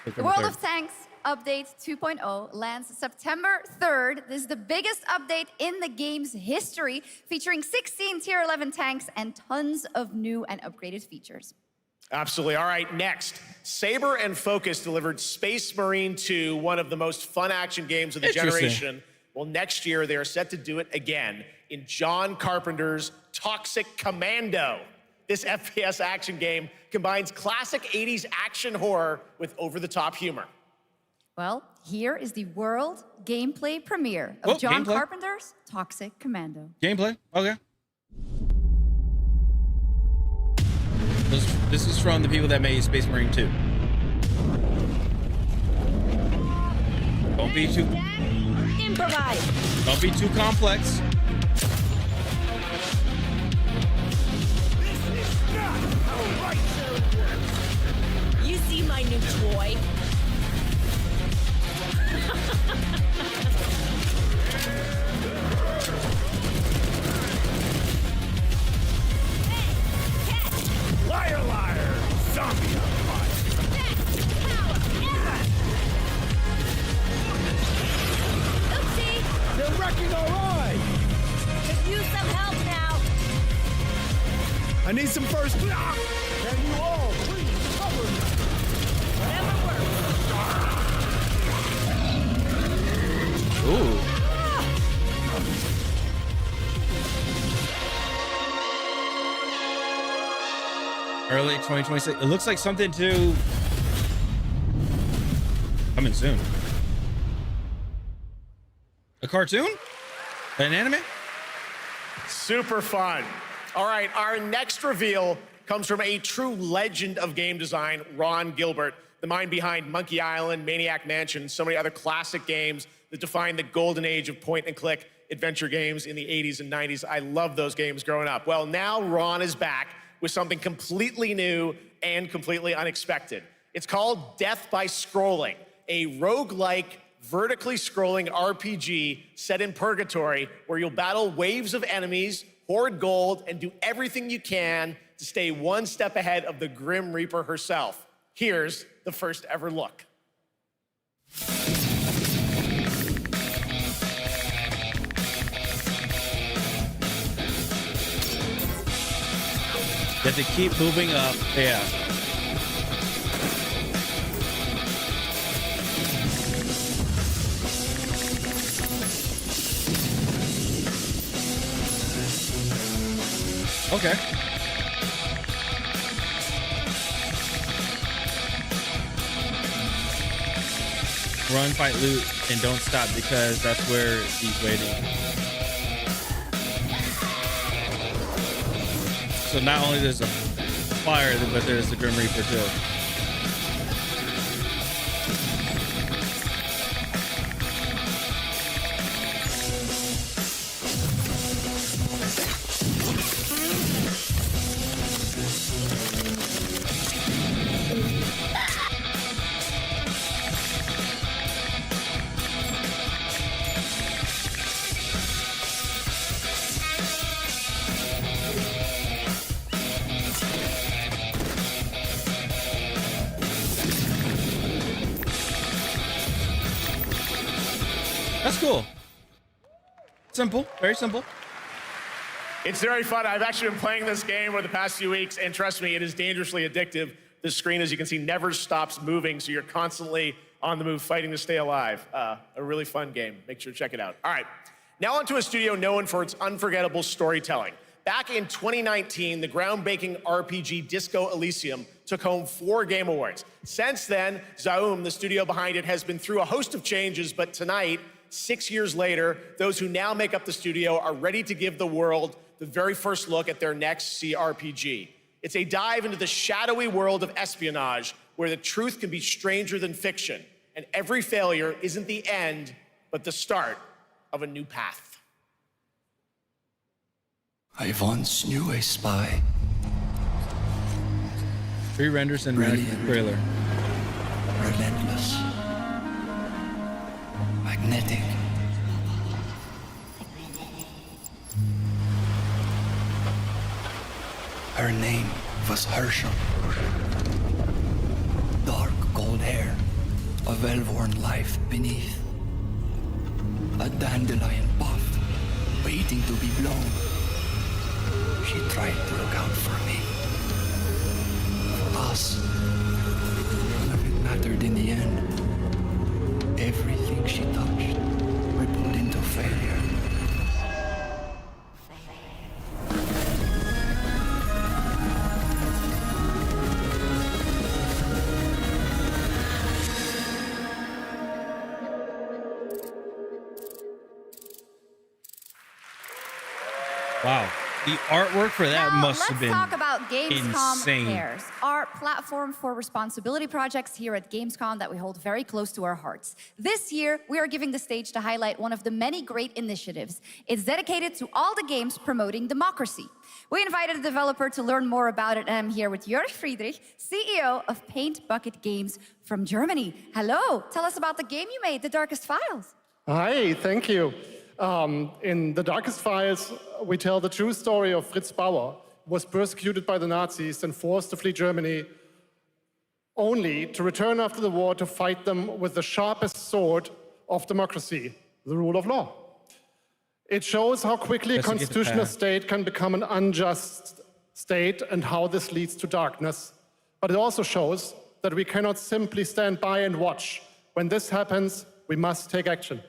The World of Tanks Update 2.0 lands September 3rd. This is the biggest update in the game's history, featuring 16 Tier 11 tanks and tons of new and upgraded features. Absolutely. All right, next. Saber and Focus delivered Space Marine 2, one of the most fun action games of the generation. Well, next year, they are set to do it again in John Carpenter's Toxic Commando. This FPS action game combines classic 80s action horror with over-the-top humor. Well, here is the world gameplay premiere of John Carpenter's Toxic Commando. Gameplay? Okay. This is from the people that made Space Marine 2. Don't be too... Improvise. Don't be too complex. You see my new toy? Liar, liar! Zombie on fire! Oopsie! They're wrecking our ride! Could use some help now. I need some first. Can you all please cover me? Whatever works. Ooh. Early 2026. It looks like something to coming soon. A cartoon? An anime? Super fun. All right, our next reveal comes from a true legend of game design, Ron Gilbert, the mind behind Monkey Island, Maniac Mansion, and so many other classic games that defined the golden age of point-and-click adventure games in the 80s and 90s. I loved those games growing up. Well, now Ron is back with something completely new and completely unexpected. It's called Death by Scrolling, a roguelike, vertically scrolling RPG set in purgatory where you'll battle waves of enemies, hoard gold, and do everything you can to stay one step ahead of the Grim Reaper herself. Here's the first ever look. You have to keep moving up. Yeah. Okay. Run, fight, loot, and don't stop because that's where he's waiting. So not only there's a fire, but there's the Grim Reaper too. That's cool. Simple, very simple. It's very fun. I've actually been playing this game over the past few weeks, and trust me, it is dangerously addictive. The screen, as you can see, never stops moving, so you're constantly on the move fighting to stay alive. A really fun game. Make sure to check it out. All right, now onto a studio known for its unforgettable storytelling. Back in 2019, the groundbreaking RPG Disco Elysium took home 4 Game Awards. Since then, Zaum, the studio behind it, has been through a host of changes, but tonight, 6 years later, those who now make up the studio are ready to give the world the very first look at their next CRPG. It's a dive into the shadowy world of espionage, where the truth can be stranger than fiction, and every failure isn't the end, but the start of a new path. I once knew a spy. 3 renders and trailer. Relentless. Magnetic. Her name was Herschel. Dark gold hair, a well-worn life beneath. A dandelion puff, waiting to be blown. She tried to look out for me. For us. None of it mattered in the end. Everything she touched rippled into failure. Wow. The artwork for that must have been Let's talk about Gamescom insane. Cares, our platform for responsibility projects here at Gamescom that we hold very close to our hearts. This year, we are giving the stage to highlight one of the many great initiatives. It's dedicated to all the games promoting democracy. We invited a developer to learn more about it, and I'm here with Jörg Friedrich, CEO of Paint Bucket Games from Germany. Hello, tell us about the game you made, The Darkest Files. Hi, thank you. In The Darkest Files, we tell the true story of Fritz Bauer, who was persecuted by the Nazis and forced to flee Germany, only to return after the war to fight them with the sharpest sword of democracy, the rule of law. It shows how quickly a constitutional state can become an unjust state and how this leads to darkness. But it also shows that we cannot simply stand by and watch. When this happens, we must take action.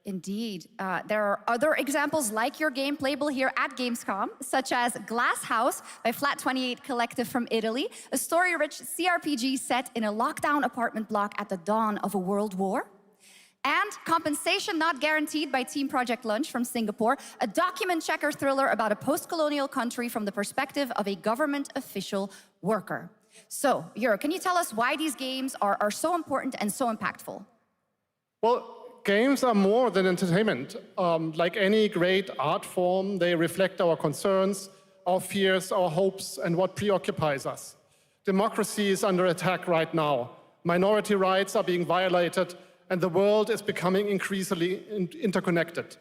Indeed. There are other examples like your game playable here at Gamescom, such as Glass House by Flat 28 Collective from Italy, a story-rich CRPG set in a lockdown apartment block at the dawn of a world war. And Compensation Not Guaranteed by Team Project Lunch from Singapore, a document checker thriller about a post-colonial country from the perspective of a government official worker. So, Jur, can you tell us why these games are so important and so impactful? Well, games are more than entertainment. Like any great art form, they reflect our concerns, our fears, our hopes, and what preoccupies us. Democracy is under attack right now. Minority rights are being violated, and the world is becoming increasingly interconnected.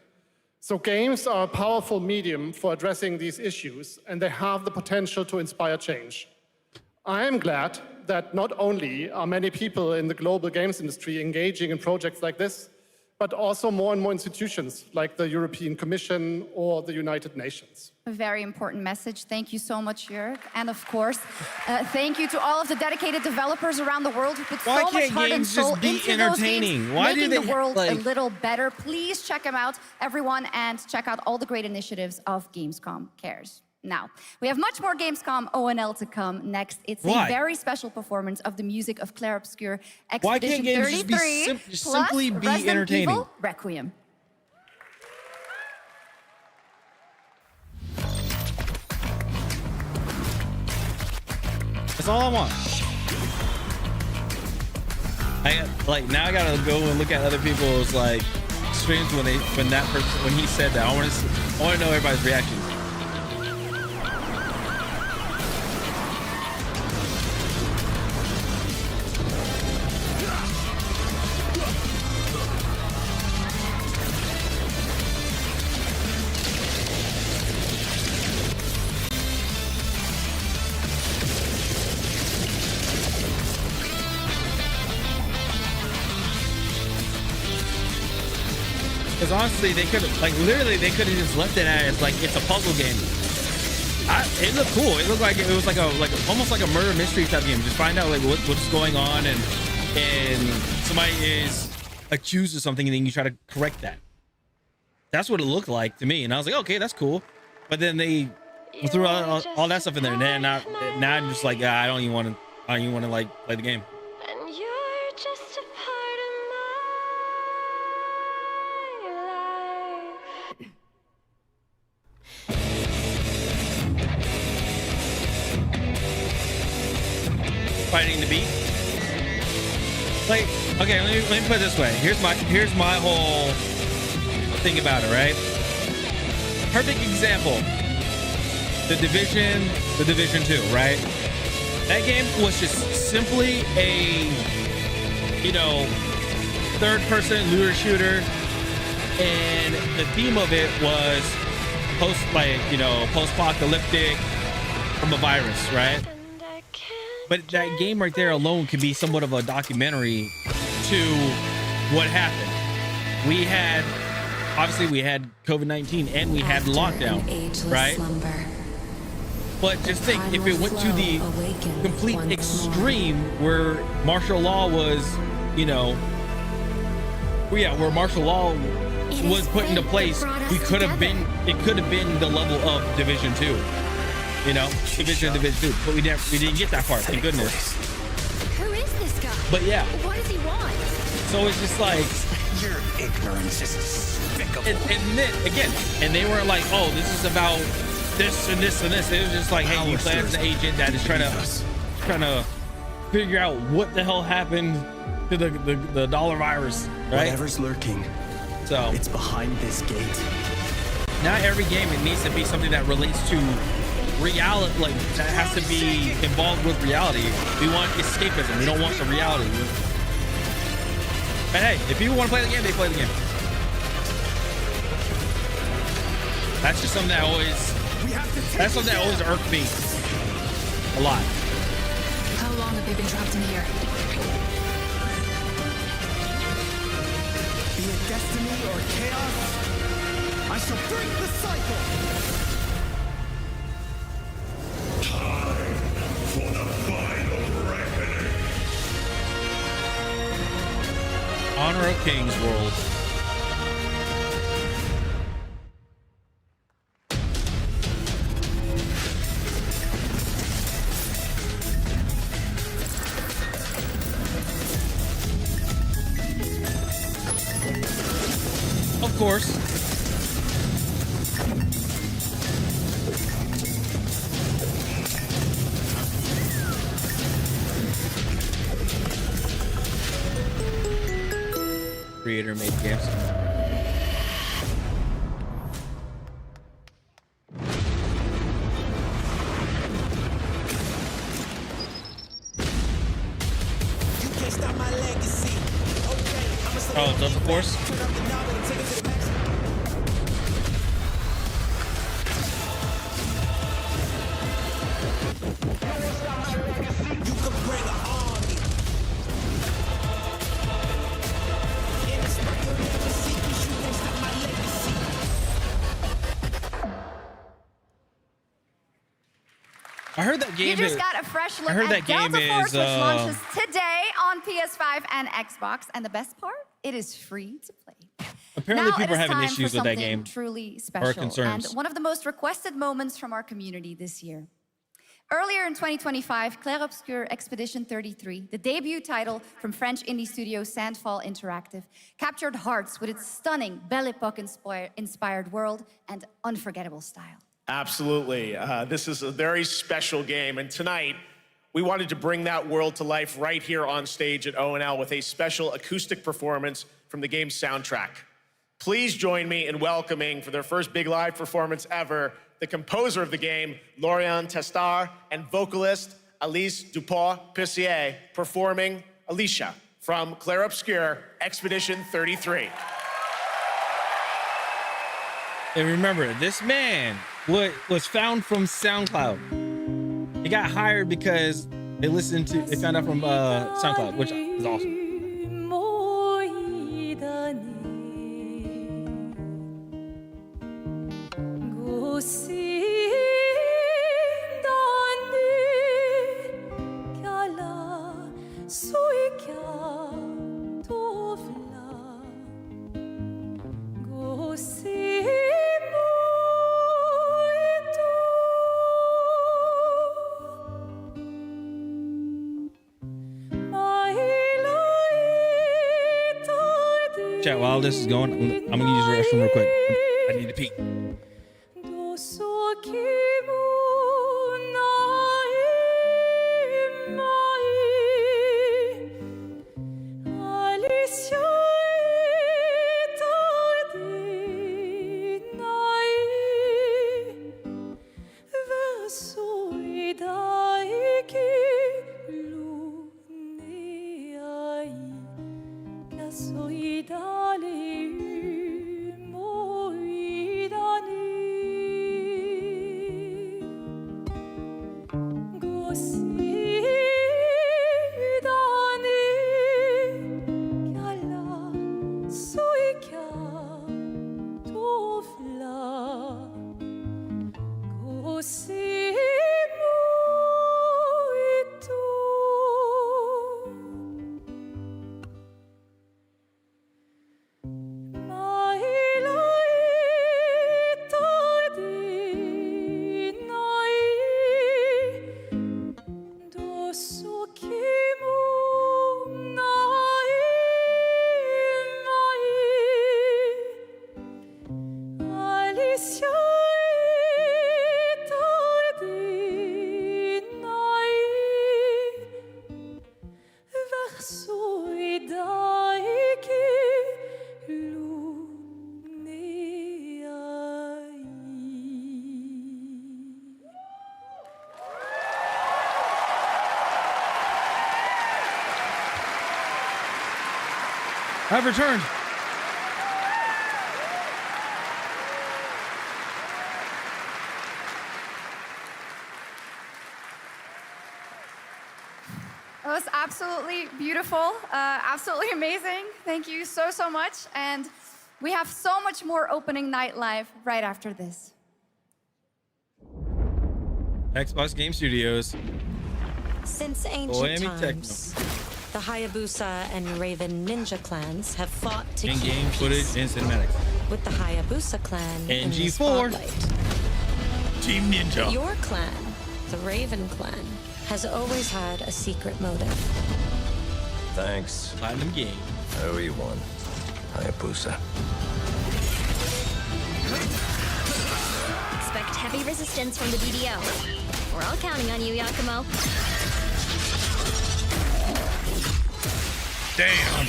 So games are a powerful medium for addressing these issues, and they have the potential to inspire change. I am glad that not only are many people in the global games industry engaging in projects like this, but also more and more institutions like the European Commission or the United Nations. A very important message. Thank you so much, Jörg. And of course, thank you to all of the dedicated developers around the world who put so much heart and soul into those games, making the world a little better. Please check them out, everyone, and check out all the great initiatives of Gamescom Cares. Now, we have much more Gamescom ONL to come next. It's a very special performance of the music of Clair Obscur Expedition 33 plus simply be Resident entertaining? Evil Requiem. That's all I want. Now I gotta go and look at other people's like streams when he said that. I want to know everybody's reaction. Because honestly, they could have, literally, they could have just left it as it's a puzzle game. It looked cool. It looked like it was almost like a murder mystery type game. Just find out what's going on, and somebody is accused of something, and then you try to correct that. That's what it looked like to me, and I was like, okay, that's cool. But then they threw all that stuff in there, and then now I'm just like, I don't even want to play the game. Fighting the beat. Okay, let me put it this way. Here's my whole thing about it, right? Perfect example. The Division 2, right? That game was just simply a, third-person looter shooter, and the theme of it was post-apocalyptic from a virus, right? But that game right there alone could be somewhat of a documentary to what happened. We had COVID-19 and we had lockdown, right? But just think, if it went to the complete extreme where martial law was, where martial law was put into place, it could have been the level of Division 2. Division 2, but we didn't get that far, thank goodness. Who is this guy? But yeah. What does he want? So it's just like, your ignorance is despicable. And then again, and they weren't like, oh, this is about this and this and this. It was just like, hey, you play as an agent that is trying to figure out what the hell happened to the dollar virus, right? Whatever's lurking, so it's behind this gate. Not every game, it needs to be something that relates to reality, that has to be involved with reality. We want escapism. We don't want the reality. But hey, if people want to play the game, they play the game. That's just something that always irked me a lot. How long have they been trapped in here? Be it destiny or chaos, I shall break the cycle. Time for the final reckoning. Honor of Kings World. course. Creator made games. Oh, Delta Force. I heard that game. You just got a fresh look I heard at that game Delta Force, is, which launches today on PS5 and Xbox. And the best part, it is free to play. Apparently, Now people it are is having time issues for with that something game. Truly Or special, concerns. and one of the most requested moments from our community this year. Earlier in 2025, Clair Obscur Expedition 33, the debut title from French indie studio Sandfall Interactive, captured hearts with its stunning Belle Epoque-inspired world and unforgettable style. Absolutely. This is a very special game, and tonight we wanted to bring that world to life right here on stage at ONL with a special acoustic performance from the game's soundtrack. Please join me in welcoming, for their first big live performance ever, the composer of the game, Laurent Testard, and vocalist Alice Dupont-Pissier, performing Alicia from Clair Obscur Expedition 33. And remember, this man was found from SoundCloud. He got hired because they found out from SoundCloud, which is awesome. Chat, while this is going, I'm gonna use the restroom real quick. I need to pee. I've returned. It was absolutely beautiful, absolutely amazing. Thank you so, so much. And we have so much more opening night live right after this. Xbox Game Studios. Since ancient times, the Hayabusa and Raven ninja clans have fought to keep In-game footage and cinematics. with the Hayabusa clan in the NG4. spotlight. Team Ninja. Your clan, the Raven clan, has always had a secret motive. Thanks. Platinum game. I owe you one. Hayabusa. heavy resistance from the BDO. We're all counting on you, Yakumo. Damn.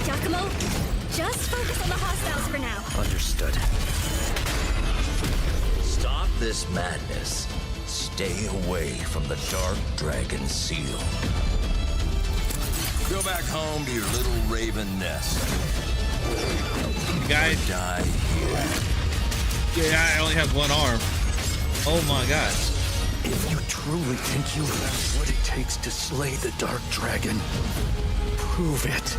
Yakumo, just focus on the hostiles for now. Understood. Stop this madness. Stay away from the Dark Dragon Seal. Go back home to your little raven nest. You guys die here. Yeah, I only have one arm. Oh my god. If you truly think you have what it takes to slay the Dark Dragon, prove it.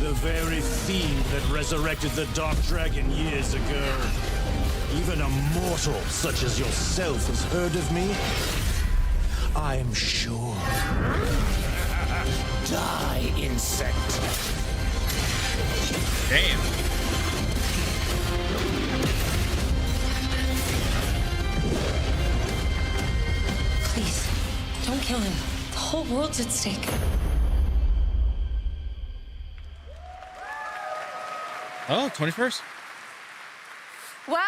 The very fiend that resurrected the Dark Dragon years ago. Even a mortal such as yourself has heard of me? I'm sure. Die, insect. Damn. Please, don't kill him. The whole world's at stake. Oh, 21st? Well,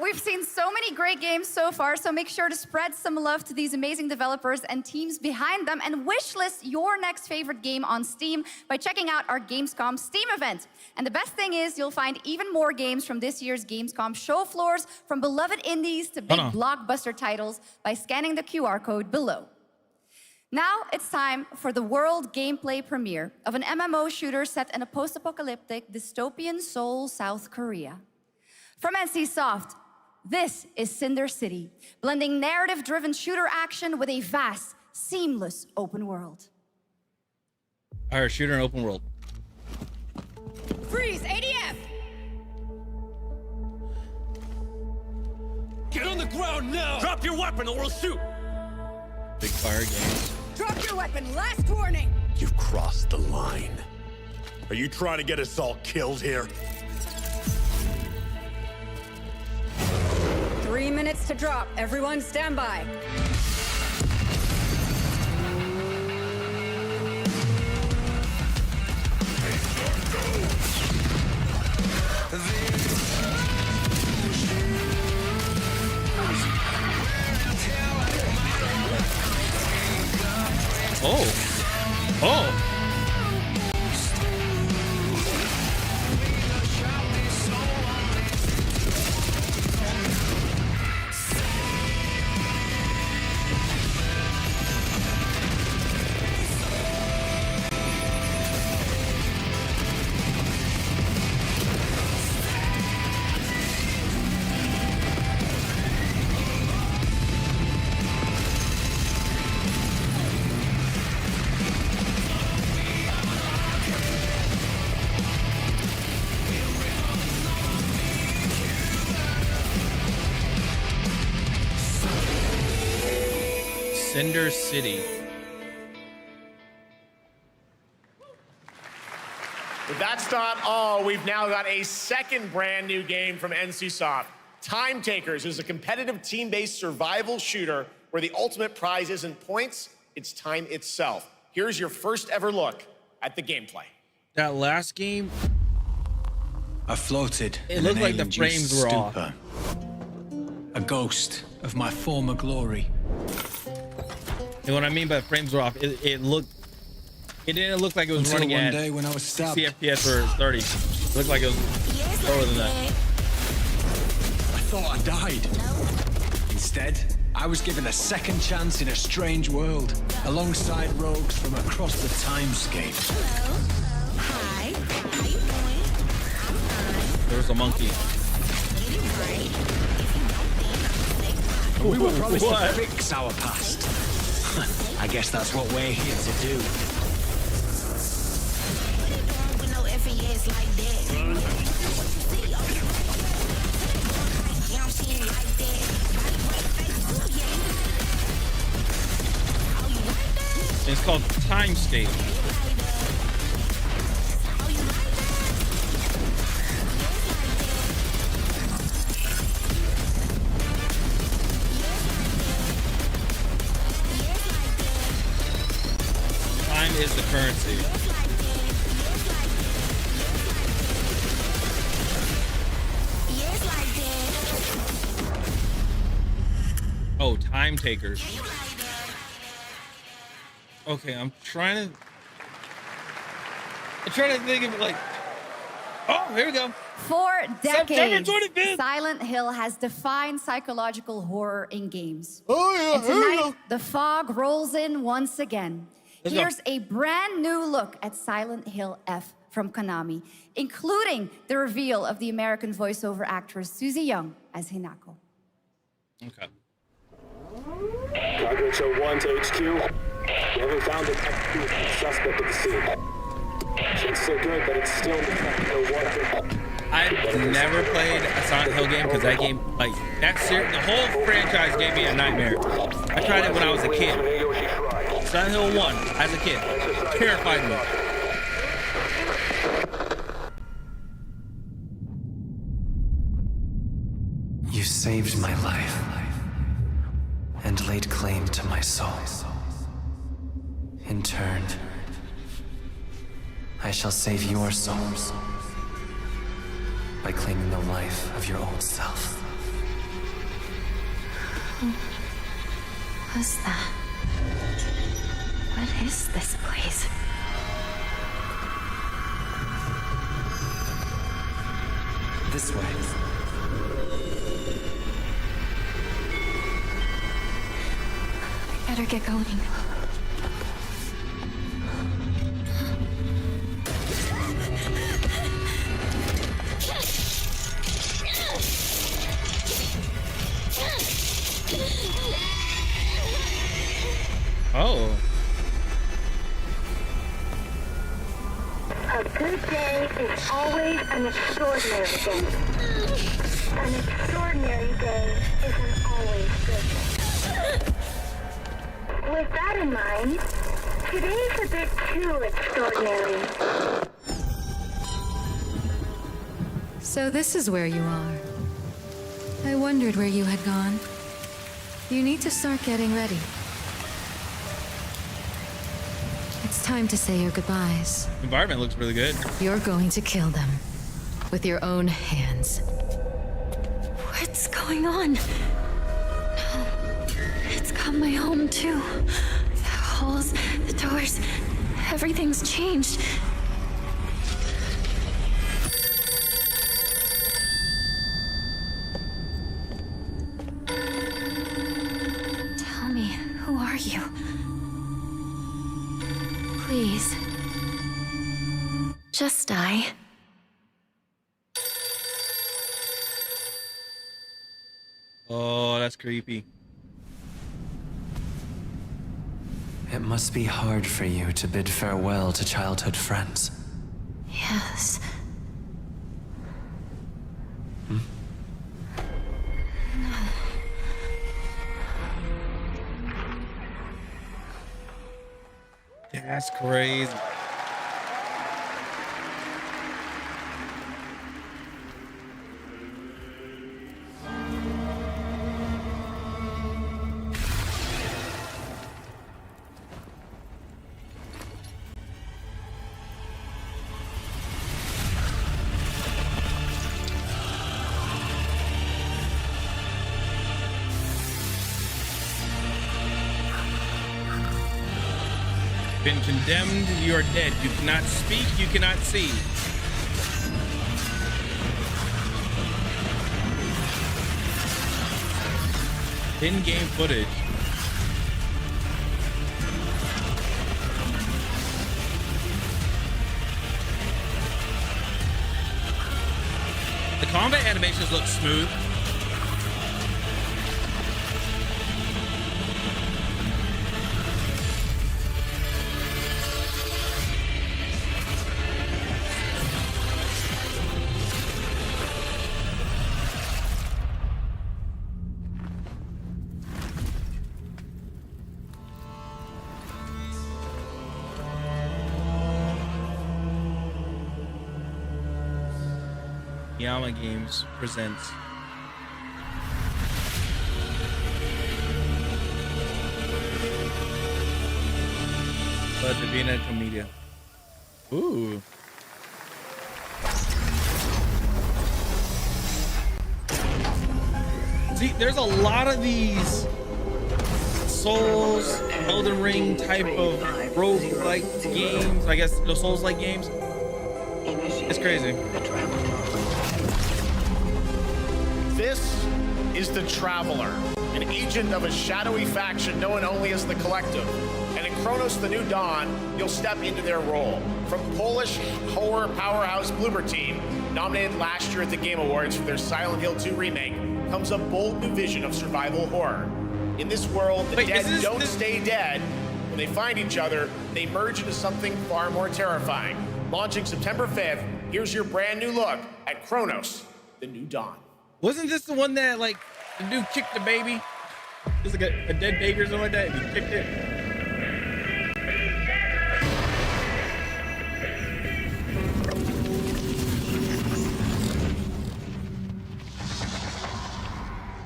we've seen so many great games so far, so make sure to spread some love to these amazing developers and teams behind them, and wishlist your next favorite game on Steam by checking out our Gamescom Steam event. And the best thing is you'll find even more games from this year's Gamescom show floors, from beloved indies to big blockbuster titles, by scanning the QR code below. Now it's time for the world gameplay premiere of an MMO shooter set in a post-apocalyptic dystopian Seoul, South Korea. From NCSoft, this is Cinder City, blending narrative-driven shooter action with a vast, seamless open world. All right, shooter and open world. Freeze, ADF! Get on the ground now! Drop your weapon or we'll shoot! Big fire game. Drop your weapon, last warning! You've crossed the line. Are you trying to get us all killed here? 3 minutes to drop. Everyone stand by. Oh. Oh. Cinder City. But that's not all. We've now got a second brand new game from NCSoft. Time Takers is a competitive team-based survival shooter where the ultimate prize isn't points, it's time itself. Here's your first ever look at the gameplay. That last game, I floated. it looked like the frames were off. A ghost of my former glory. And what I mean by frames were off, it didn't look like it was Until running one at day when I was 60 stabbed. FPS or 30. It looked like it was lower than that. I thought I died. Instead, I was given a second chance in a strange world, alongside rogues from across the timescape. Hi, how you doing? There was a monkey. We were promised What? to fix our past. I guess that's what we're here to do. It's called Timescape. Time is the currency. Oh, time takers. Okay, I'm trying to think of like. Oh, here we go. For September decades, 25th. Silent Hill has defined psychological horror in games. Oh yeah, And tonight, the fog rolls in once again. Let's go. Here's a brand new look at Silent Hill F from Konami, including the reveal of the American voiceover actress Susie Young as Hinako. Okay. Target 01 to HQ. We haven't found an active suspect at the scene. It's so good that it's still the I've never played a Silent Hill game because that game, like, the whole franchise gave me a nightmare. I tried it when I was a kid. Silent Hill 1, as a kid, terrified me. You saved my life and laid claim to my soul. In turn, I shall save your souls by claiming the life of your old self. Who was that? What is this place? This way. Better get going. Oh. A good day is always an extraordinary day. An extraordinary day isn't always good. With that in mind, today's a bit too extraordinary. So this is where you are. I wondered where you had gone. You need to start getting ready. It's time to say your goodbyes. The environment looks really good. You're going to kill them with your own hands. What's going on? No, it's got my home too. The halls, the doors, everything's changed. Tell me, who are you? Please. Just die. Oh, that's creepy. It must be hard for you to bid farewell to childhood friends. Yes. That's crazy. Been condemned, you are dead. You cannot speak, you cannot see. In-game footage. The combat animations look smooth. Yama Games presents La Divina Commedia. Ooh. See, there's a lot of these Souls, Elden Ring type of rogue-like games. I guess the Souls-like games. It's crazy. This is the Traveler, an agent of a shadowy faction known only as the Collective. And in Chronos: The New Dawn, you'll step into their role. From Polish horror powerhouse Bloober Team, nominated last year at the Game Awards for their Silent Hill 2 remake, comes a bold new vision of survival horror. In this world, the dead don't stay dead. When they find each other, they merge into something far more terrifying. Launching September 5th, here's your brand new look at Chronos: The New Dawn. Wasn't this the one that, like, the dude kicked the baby? It's like a dead baby or something like that, and he kicked it?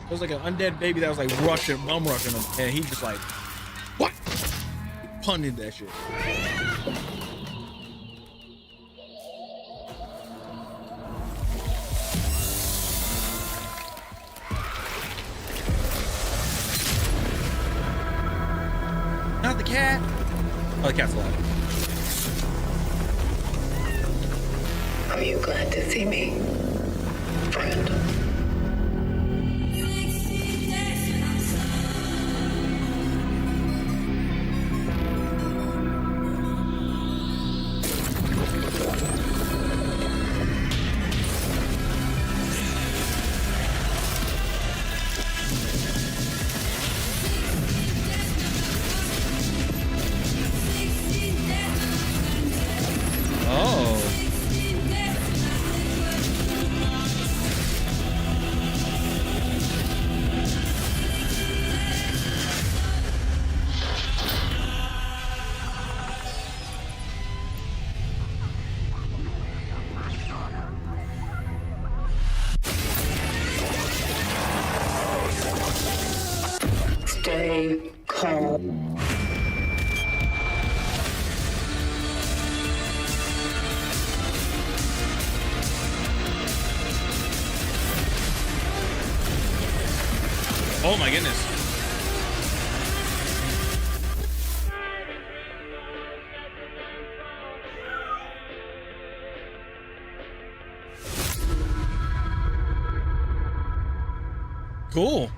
It was like an undead baby that was like bum rushing him, and he just like, what? He punted that shit. Not the cat. Oh, the cat's alive. Are you glad to see me, friend? Stay calm. Oh my goodness. Cool.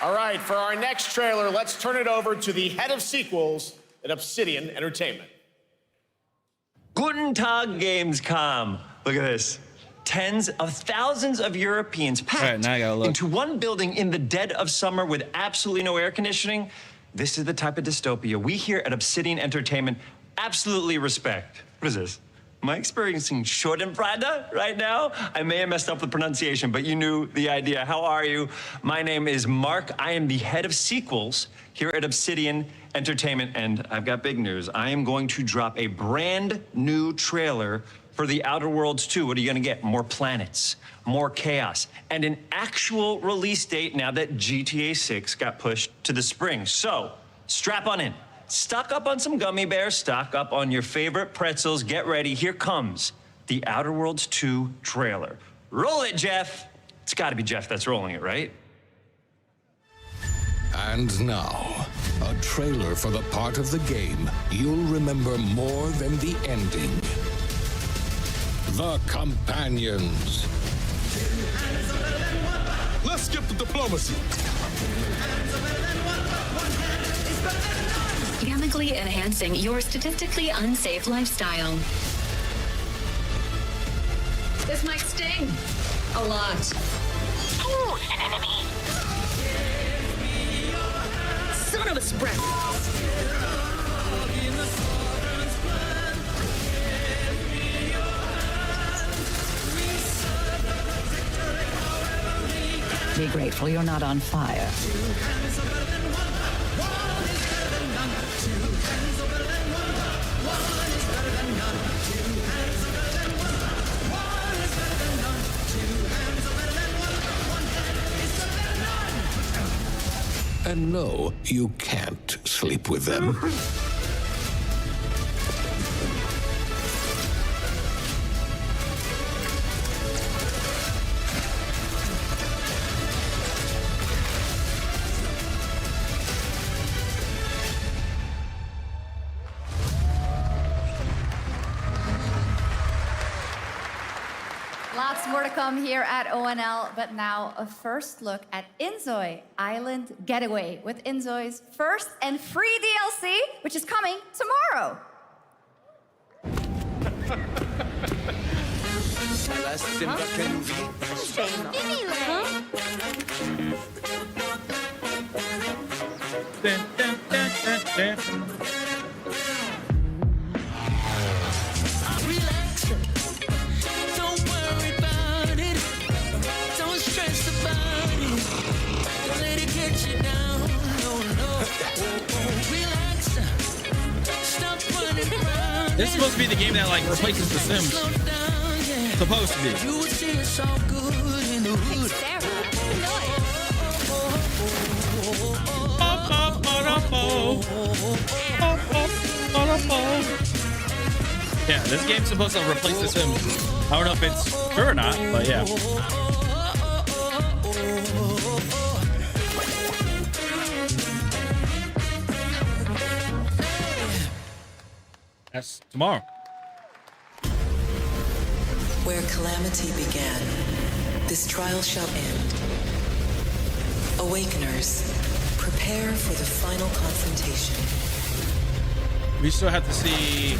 All right, for our next trailer, let's turn it over to the head of sequels at Obsidian Entertainment. Guten Tag, Gamescom. Look at this. Tens of thousands of Europeans packed into one building in the dead of summer with absolutely no air conditioning. This is the type of dystopia we here at Obsidian Entertainment absolutely respect. What is this? Am I experiencing Schadenfreude right now? I may have messed up the pronunciation, but you knew the idea. How are you? My name is Mark. I am the head of sequels here at Obsidian Entertainment, and I've got big news. I am going to drop a brand new trailer for The Outer Worlds 2. What are you gonna get? More planets, more chaos, and an actual release date now that GTA 6 got pushed to the spring. So, strap on in. Stock up on some gummy bears, stock up on your favorite pretzels. Get ready, here comes The Outer Worlds 2 trailer. Roll it, Jeff. It's gotta be Jeff that's rolling it, right? And now, a trailer for the part of the game you'll remember more than the ending. The Companions. Let's skip the diplomacy. Chemically enhancing your statistically unsafe lifestyle. This might sting a lot. Ooh, an enemy. Son of a spread. Be grateful you're not on fire. And no, you can't sleep with them. Lots more to come here at ONL, but now a first look at Inzoi Island Getaway with Inzoi's first and free DLC, which is coming tomorrow. Relax. Don't worry about it. Don't stress about it. Don't let it get you down. No, no. Relax. Stop running around. This is supposed to be the game that like replaces The Sims. Supposed to be. You would see it's all good in the hood. Yeah, this game's supposed to replace The Sims. I don't know if it's true or not, but yeah. That's tomorrow. Where calamity began, this trial shall end. Awakeners, prepare for the final confrontation. We still have to see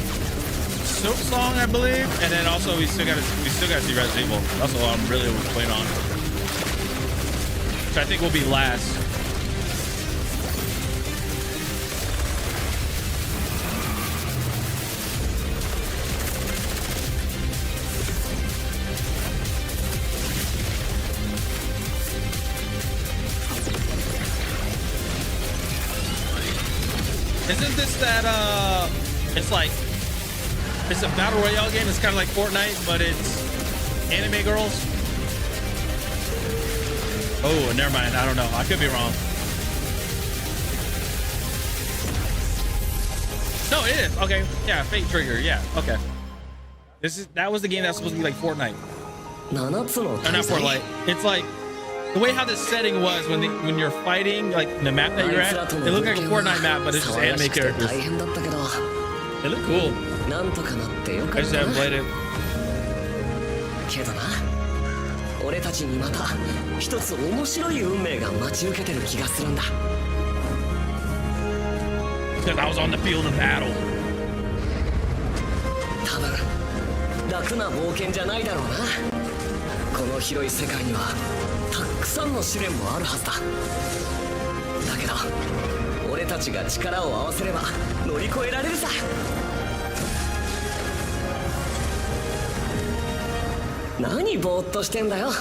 Silk Song, I believe, and then also we still gotta see Resident Evil. That's what I'm really waiting on. Which I think will be last. Isn't this that it's a battle royale game? It's kind of like Fortnite, but it's anime girls. Oh, never mind. I don't know. I could be wrong. No, it is. Okay. Yeah, Fate Trigger. Yeah. Okay. That was the game that's supposed to be like Fortnite. No, not Fortnite. It's like the way how the setting was when you're fighting, like the map that you're at. It looked like a Fortnite map, but it's just anime characters. They look cool. I just haven't played it. Because I was on the field of battle. Nani ぼーっとしてんだよ。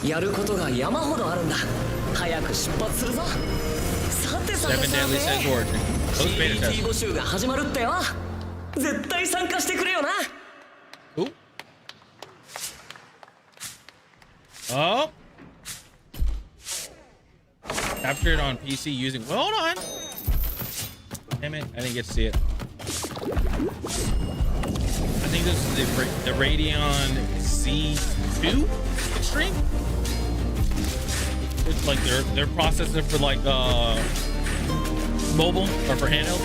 やることが山ほどあるんだ。早く出発するぞ。さてさてさて。CBT 募集が始まるってよ。絶対参加してくれよな。Oh. Captured on PC using. Well, hold on. Damn it! I didn't get to see it. I think this is the Radeon Z2 Extreme. It's like their processor for like mobile or for handheld.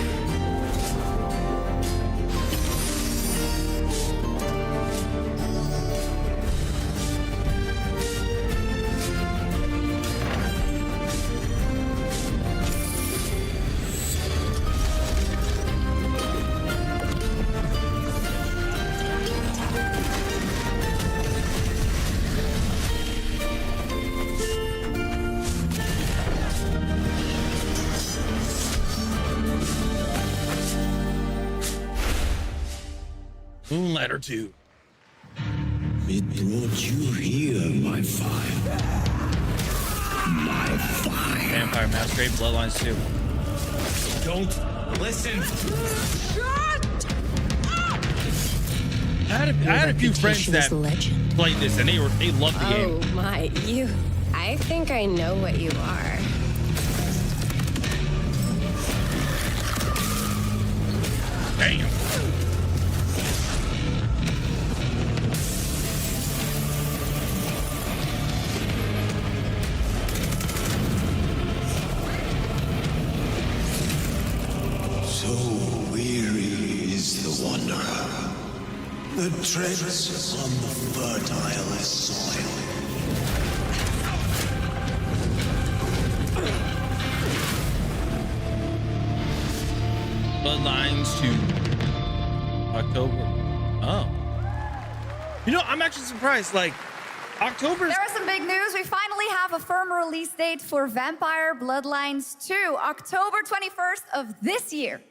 Moonlight or two. It brought you here, my fire. My fire. Vampire Masquerade Bloodlines 2. Don't listen. I had a few friends that played this and they loved the game. Oh my, I think I know what you are. Damn. The treads on the fertile soil. Bloodlines to October. Oh. You know, I'm actually surprised. Like, October. There is some big news. We finally have a firm release date for Vampire Bloodlines 2, October 21st of this year.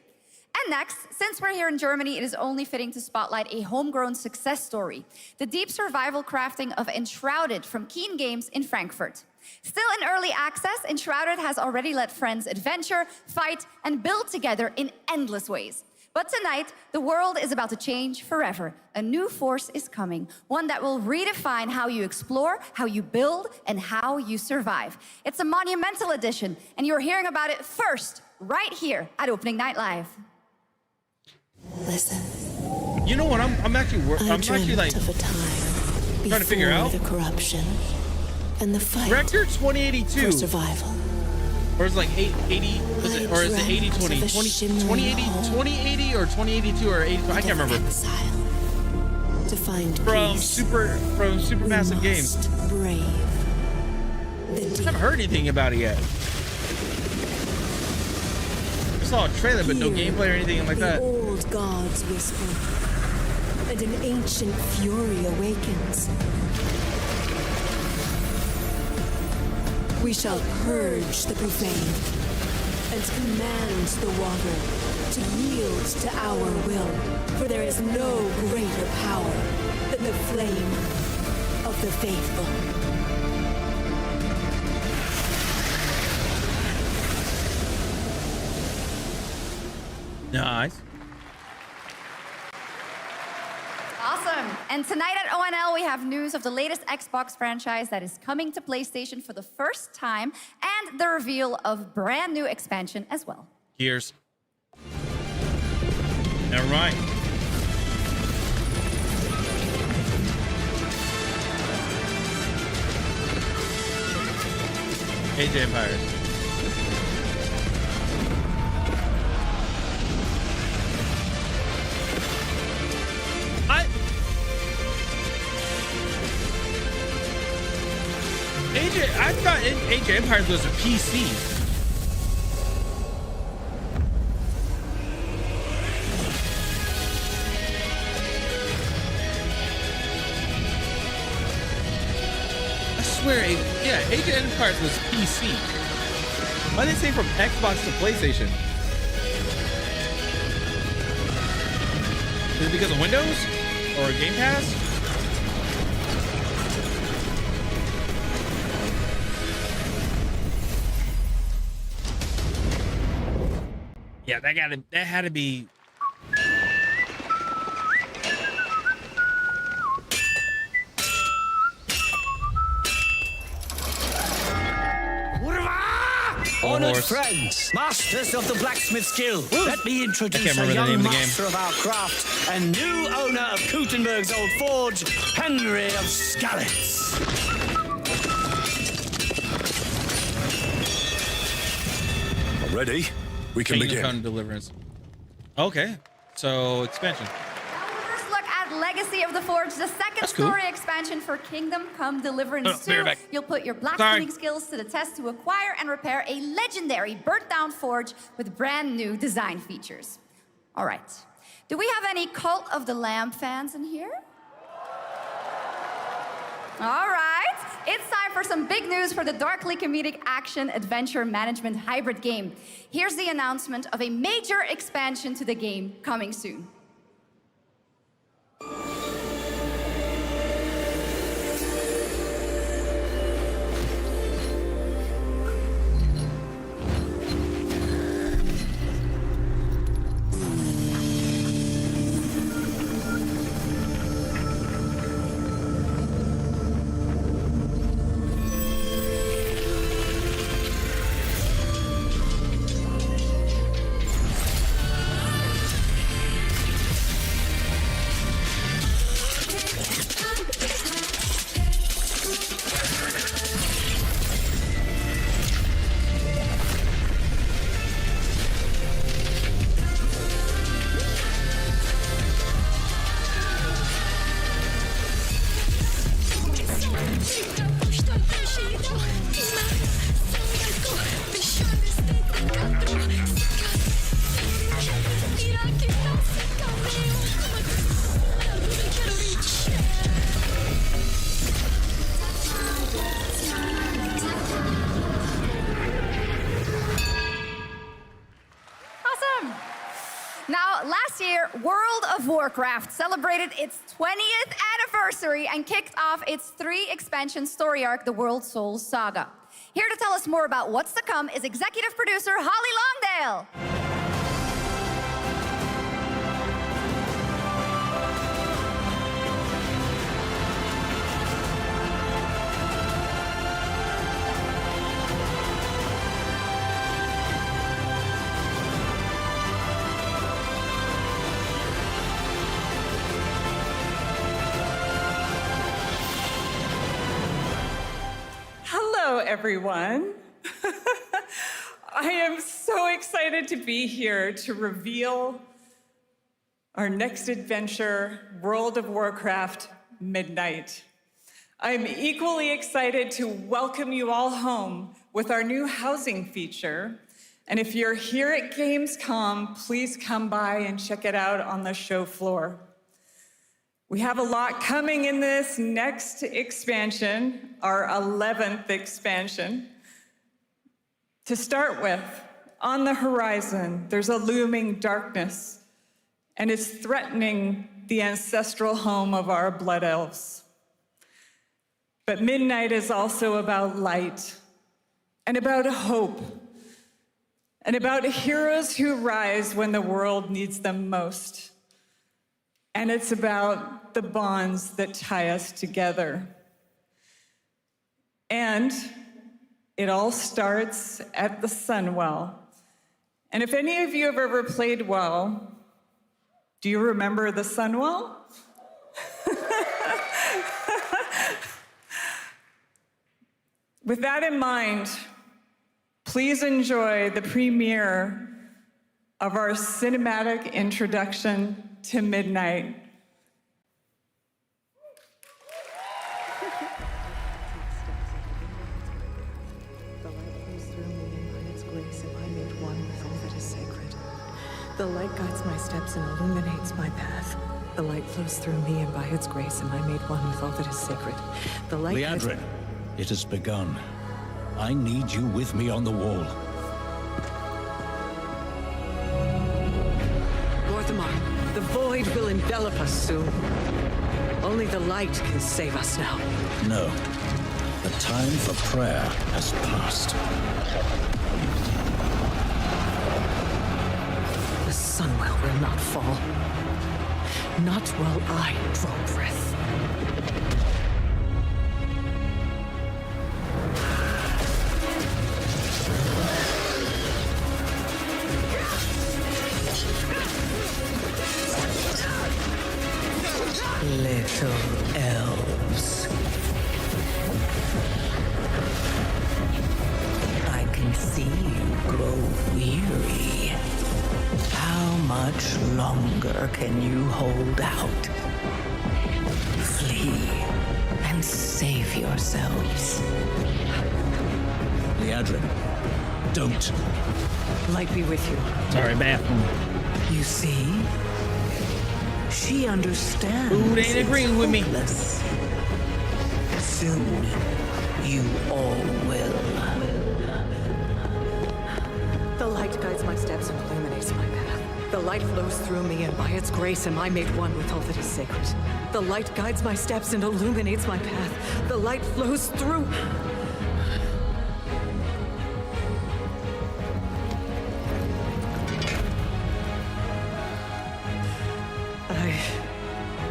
And next, since we're here in Germany, it is only fitting to spotlight a homegrown success story, the deep survival crafting of Enshrouded from Keen Games in Frankfurt. Still in early access, Enshrouded has already let friends adventure, fight, and build together in endless ways. But tonight, the world is about to change forever. A new force is coming, one that will redefine how you explore, how you build, and how you survive. It's a monumental edition, and you're hearing about it first, right here at Opening Night Live. Listen. You know what? I'm actually like of a time trying to figure out the corruption and the fight. Record 2082 for survival. Or is it like 80? Or is it 80-20? 2080 or 2082 or 80? I can't remember. To find from Supermassive Games. Brave. I haven't heard anything about it yet. I saw a trailer, but no gameplay or anything like that. The old gods whisper, and an ancient fury awakens. We shall purge the profane and command the water to yield to our will, for there is no greater power than the flame of the faithful. Nice. Awesome. And tonight at ONL, we have news of the latest Xbox franchise that is coming to PlayStation for the first time, and the reveal of brand new expansion as well. Gears. All right. Age of Empires. I thought Age of Empires was a PC. I swear, Age of Empires was PC. Why did they say from Xbox to PlayStation? Is it because of Windows or Game Pass? Yeah, that had to be. Honored friends, masters of the blacksmith skill, let me introduce a young master of our craft and new owner of Kutenberg's old forge, Henry of Skalitz. Ready? We can begin. Deliverance. Okay, so expansion. First look at Legacy of the Forge, the second story expansion for Kingdom Come Deliverance 2. You'll put your blacksmithing skills to the test to acquire and repair a legendary burnt-down forge with brand new design features. All right. Do we have any Cult of the Lamb fans in here? All right, it's time for some big news for the darkly comedic action adventure management hybrid game. Here's the announcement of a major expansion to the game coming soon. Now, last year, World of Warcraft celebrated its 20th anniversary and kicked off its 3-expansion story arc, the World Souls Saga. Here to tell us more about what's to come is executive producer Holly Longdale. Hello, everyone. I am so excited to be here to reveal our next adventure, World of Warcraft Midnight. I'm equally excited to welcome you all home with our new housing feature. And if you're here at Gamescom, please come by and check it out on the show floor. We have a lot coming in this next expansion, our 11th expansion. To start with, on the horizon, there's a looming darkness, and it's threatening the ancestral home of our blood elves. But Midnight is also about light, and about hope, and about heroes who rise when the world needs them most. And it's about the bonds that tie us together. And it all starts at the Sunwell. And if any of you have ever played WoW, do you remember the Sunwell? With that in mind, please enjoy the premiere of our cinematic introduction to Midnight. The light guides my steps and illuminates my path. The light flows through me, and by its grace am I made one with all that is sacred. The light Liadrin, it has begun. I need you with me on the wall. The void will envelop us soon. Only the light can save us now. No. The time for prayer has passed. The Sunwell will not fall. Not while I draw breath. Little elves. I can see you grow weary. How much longer can you hold out? Flee and save yourselves. Liadrin, don't. Light be with you. Sorry, bathroom. You see? She understands. Food ain't agreeing with me. Soon, you all will. The light guides my steps and illuminates my path. The light flows through me, and by its grace am I made one with all that is sacred. The light guides my steps and illuminates my path. The light flows through.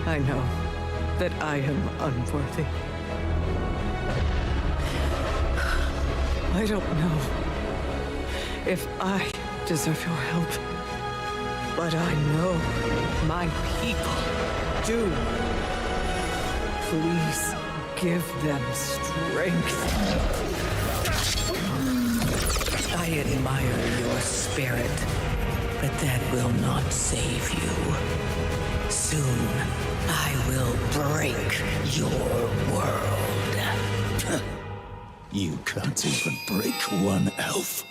I know that I am unworthy. I don't know if I deserve your help, but I know my people do. Please give them strength. I admire your spirit, but that will not save you. Soon, I will break your world. You can't even break one elf.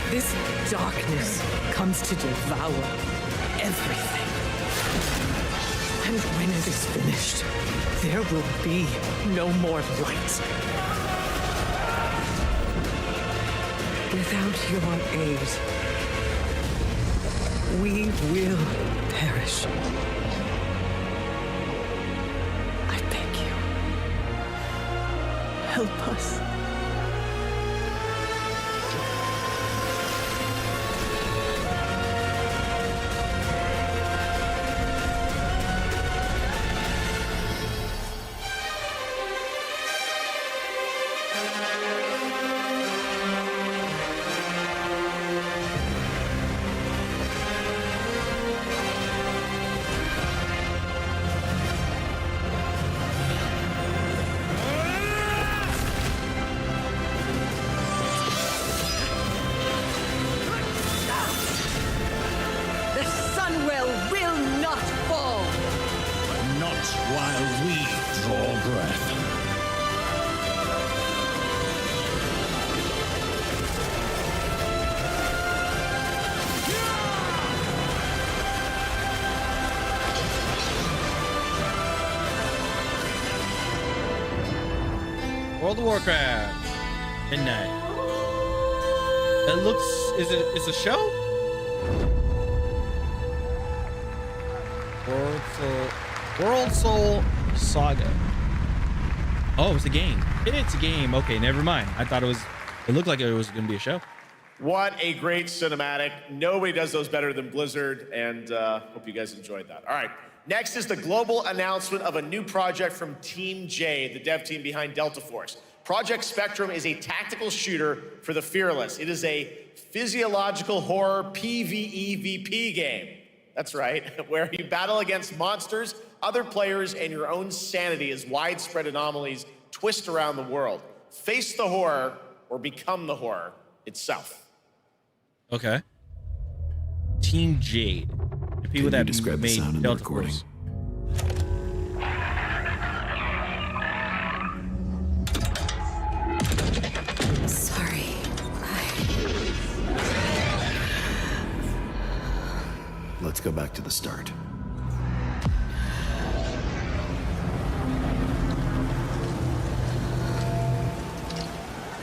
This darkness comes to devour everything. And when it is finished, there will be no more light. Without your aid, we will perish. I beg you, help us. World of Warcraft Midnight. It looks, is a show? World Soul Saga. Oh, it's a game. It's a game. Okay, never mind. I thought it looked like it was gonna be a show. What a great cinematic. Nobody does those better than Blizzard, and hope you guys enjoyed that. All right, next is the global announcement of a new project from Team J, the dev team behind Delta Force. Project Spectrum is a tactical shooter for the fearless. It is a physiological horror PvEVP game. That's right, where you battle against monsters, other players, and your own sanity as widespread anomalies twist around the world. Face the horror or become the horror itself. Okay. Team Jade. The people that describe the sound in the recording. Sorry. Let's go back to the start.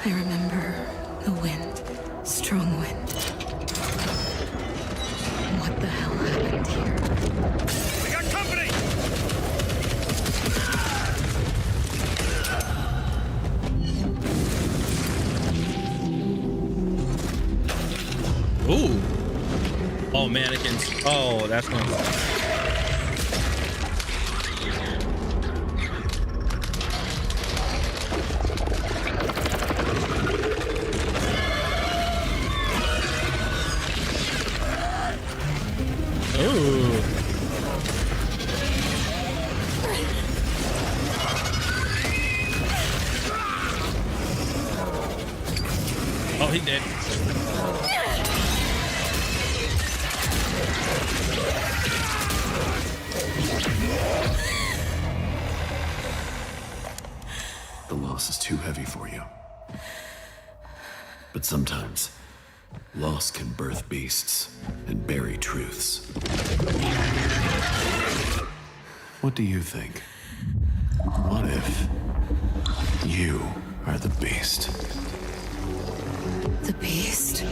I remember the wind, strong wind. What the hell happened here? We got company! Ooh. Oh, mannequins. Oh, that's one. Oh, he did. The loss is too heavy for you. But sometimes, loss can birth beasts and bury truths. What do you think? What if you are the beast? The beast?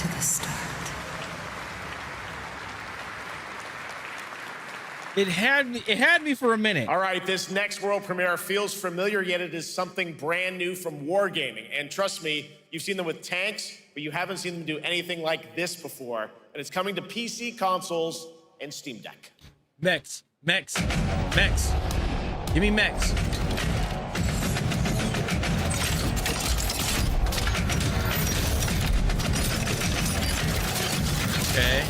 to the start. It had me for a minute. All right, this next world premiere feels familiar, yet it is something brand new from Wargaming. And trust me, you've seen them with tanks, but you haven't seen them do anything like this before. And it's coming to PC, consoles, and Steam Deck. Mechs. Give me mechs. Okay.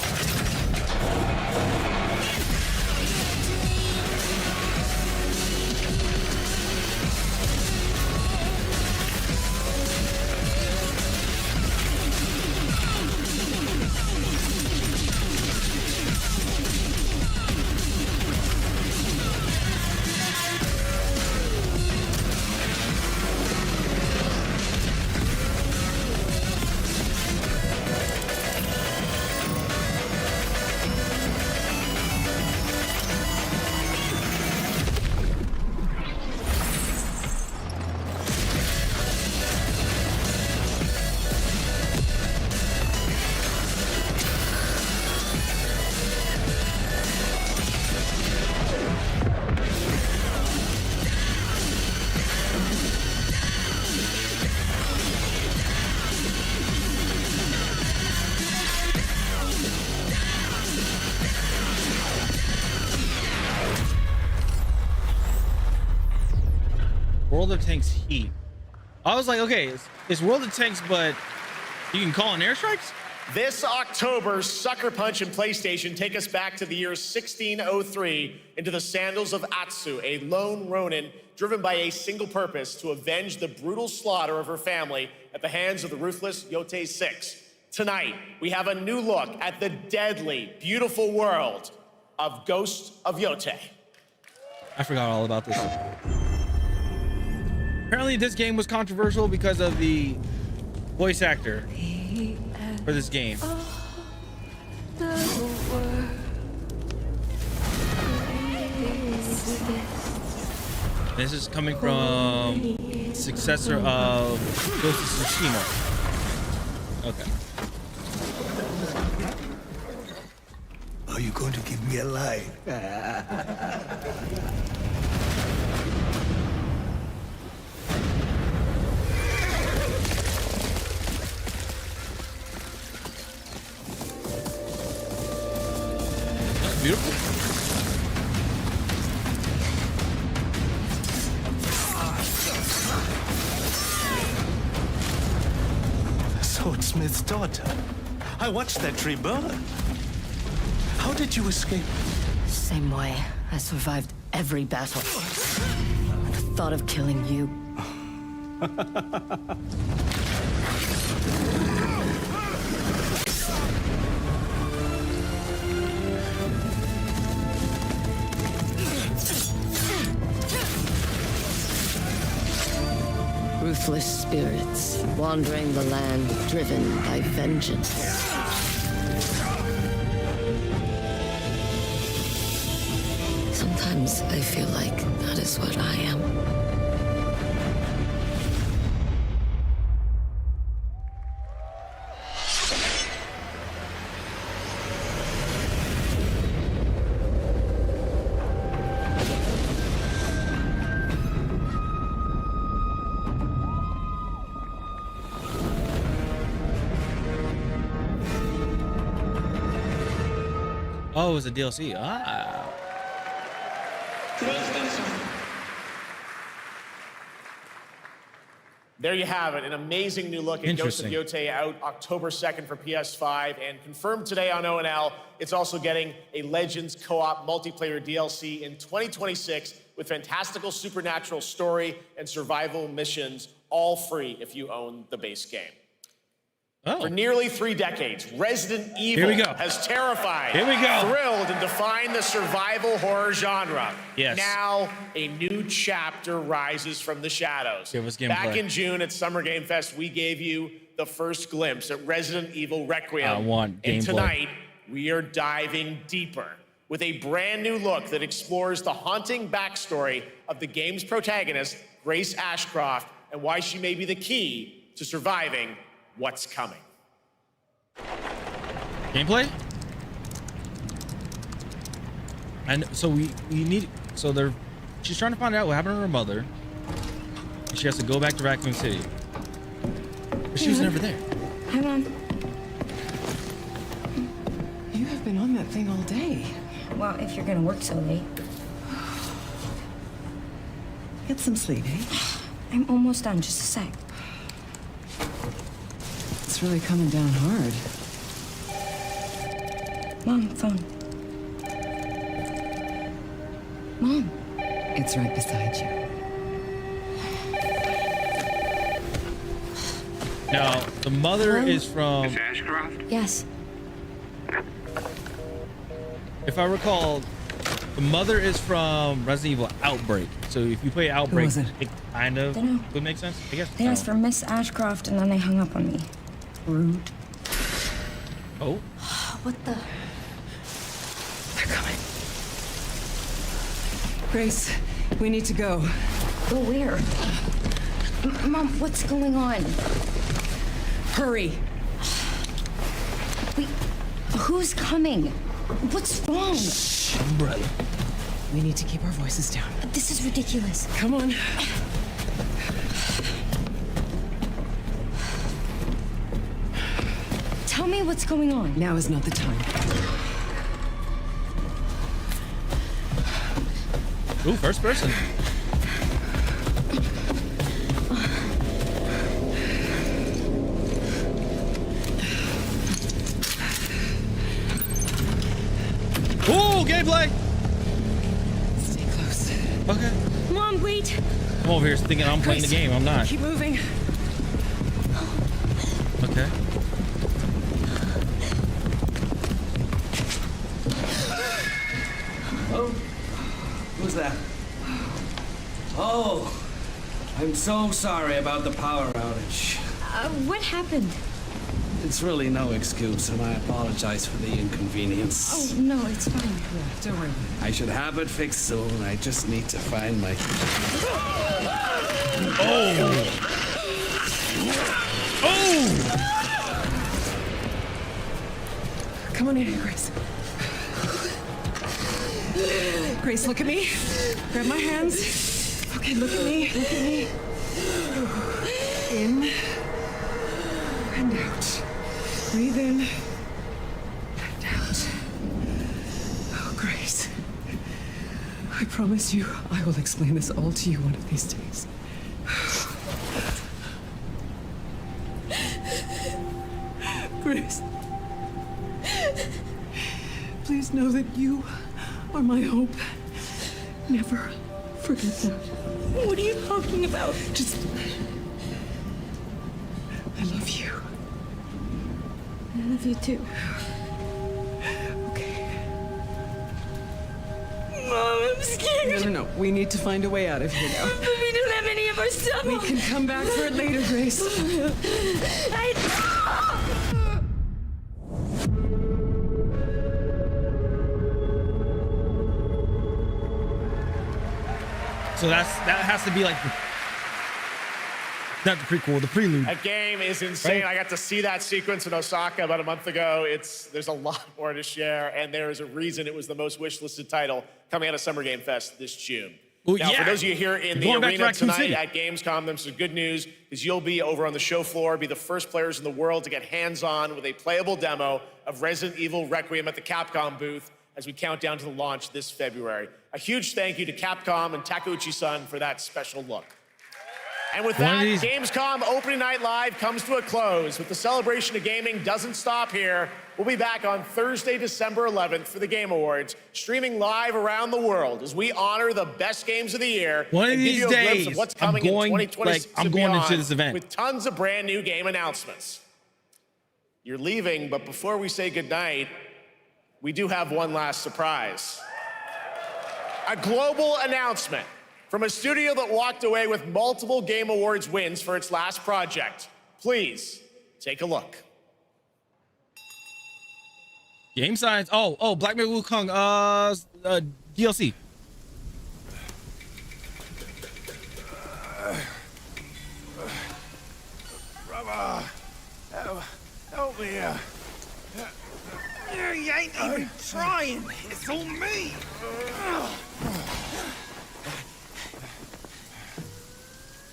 World of Tanks Heat. I was like, okay, it's World of Tanks, but you can call in airstrikes? This October, Sucker Punch and PlayStation take us back to the year 1603 into the sandals of Atsu, a lone Ronin driven by a single purpose to avenge the brutal slaughter of her family at the hands of the ruthless Yotei 6. Tonight, we have a new look at the deadly, beautiful world of Ghost of Yotei. I forgot all about this. Apparently this game was controversial because of the voice actor for this game. This is coming from successor of Ghost of Tsushima. Okay. Are you going to give me a line? Beautiful. Swordsmith's daughter. I watched that tree burn. How did you escape? Same way. I survived every battle. The thought of killing you. Ruthless spirits, wandering the land, driven by vengeance. Sometimes I feel like that is what I am. Oh, it was a DLC. Ah. There you have it, an amazing new look at Ghost of Yotei, out October 2nd for PS5, and confirmed today on ONL. It's also getting a Legends co-op multiplayer DLC in 2026 with fantastical supernatural story and survival missions, all free if you own the base game. Oh. For nearly 3 decades, Resident Evil has terrified, thrilled, and defined the survival horror genre. Yes. Now, a new chapter rises from the shadows. Give us gameplay. Back in June at Summer Game Fest, we gave you the first glimpse at Resident Evil Requiem. I want gameplay. And tonight, we are diving deeper with a brand new look that explores the haunting backstory of the game's protagonist, Grace Ashcroft, and why she may be the key to surviving what's coming. Gameplay? And so we need, so she's trying to find out what happened to her mother. And she has to go back to Raccoon City. But she was never there. Hang on. You have been on that thing all day. Well, if you're gonna work so late. Get some sleep, eh? I'm almost done, just a sec. It's really coming down hard. Mom, phone. Mom. It's right beside you. Now, the mother is from... Miss Ashcroft? Yes. If I recall, the mother is from Resident Evil Outbreak. So if you play Outbreak, was it? kind of Dunno. would make sense, I guess. They asked for Miss Ashcroft and then they hung up on me. Rude. Oh? What the? They're coming. Grace, we need to go. Go where? Mom, what's going on? Hurry. Wait, who's coming? What's wrong? Umbrella. We need to keep our voices down. This is ridiculous. Come on. Tell me what's going on. Now is not the time. Ooh, first person. Ooh, gameplay! Stay close. Okay. Mom, wait! I'm over here thinking I'm playing the game. I'm not. Keep moving. Okay. Oh, who's that? Oh, I'm so sorry about the power outage. What happened? It's really no excuse, and I apologize for the inconvenience. Oh, no, it's fine. Don't worry. I should have it fixed soon. I just need to find my... Oh! Oh! Come on in, Grace. Grace, look at me. Grab my hands. Okay, look at me. Look at me. In and out. Breathe in and out. Oh, Grace. I promise you, I will explain this all to you one of these days. Grace. Please know that you are my hope. Never forget that. What are you talking about? Just... I love you. I love you too. Okay. Mom, I'm scared. No. We need to find a way out of here now. But we don't have any of our stuff. We can come back for it later, Grace. So that has to be like not the prequel, the prelude. That game is insane. Right? I got to see that sequence in Osaka about a month ago. There's a lot more to share, and there is a reason it was the most wishlisted title coming out of Summer Game Fest this June. Well, now, yeah. for those of you here in the Going back arena to Raccoon tonight City. at Gamescom, there's some good news, because you'll be over on the show floor, be the first players in the world to get hands-on with a playable demo of Resident Evil Requiem at the Capcom booth as we count down to the launch this February. A huge thank you to Capcom and Takeuchi-san for that special look. And with that, Gamescom Opening Night Live comes to a close. With the celebration of gaming doesn't stop here. We'll be back on Thursday, December 11th for the Game Awards, streaming live around the world as we honor the best games of the year. One of and these give you a glimpse days, of what's coming in 2026 I'm and going beyond, into this event with tons of brand new game announcements. You're leaving, but before we say goodnight, we do have one last surprise. A global announcement from a studio that walked away with multiple Game Awards wins for its last project. Please, take a look. Game Science. Oh, Black Myth Wukong DLC. Brother, help me. trying. It's all me.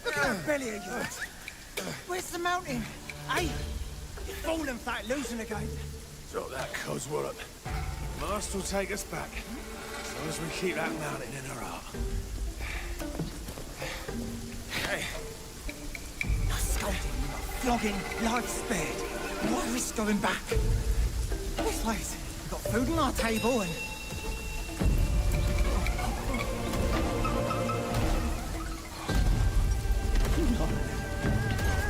Look at that belly of yours. Where's the mountain? Hey, you're falling flat, losing again. Drop that coswallop. Master will take us back. As long as we keep that mountain in our heart. Hey. No scolding, no flogging, life spared. Why risk going back? This place, we've got food on our table and... No.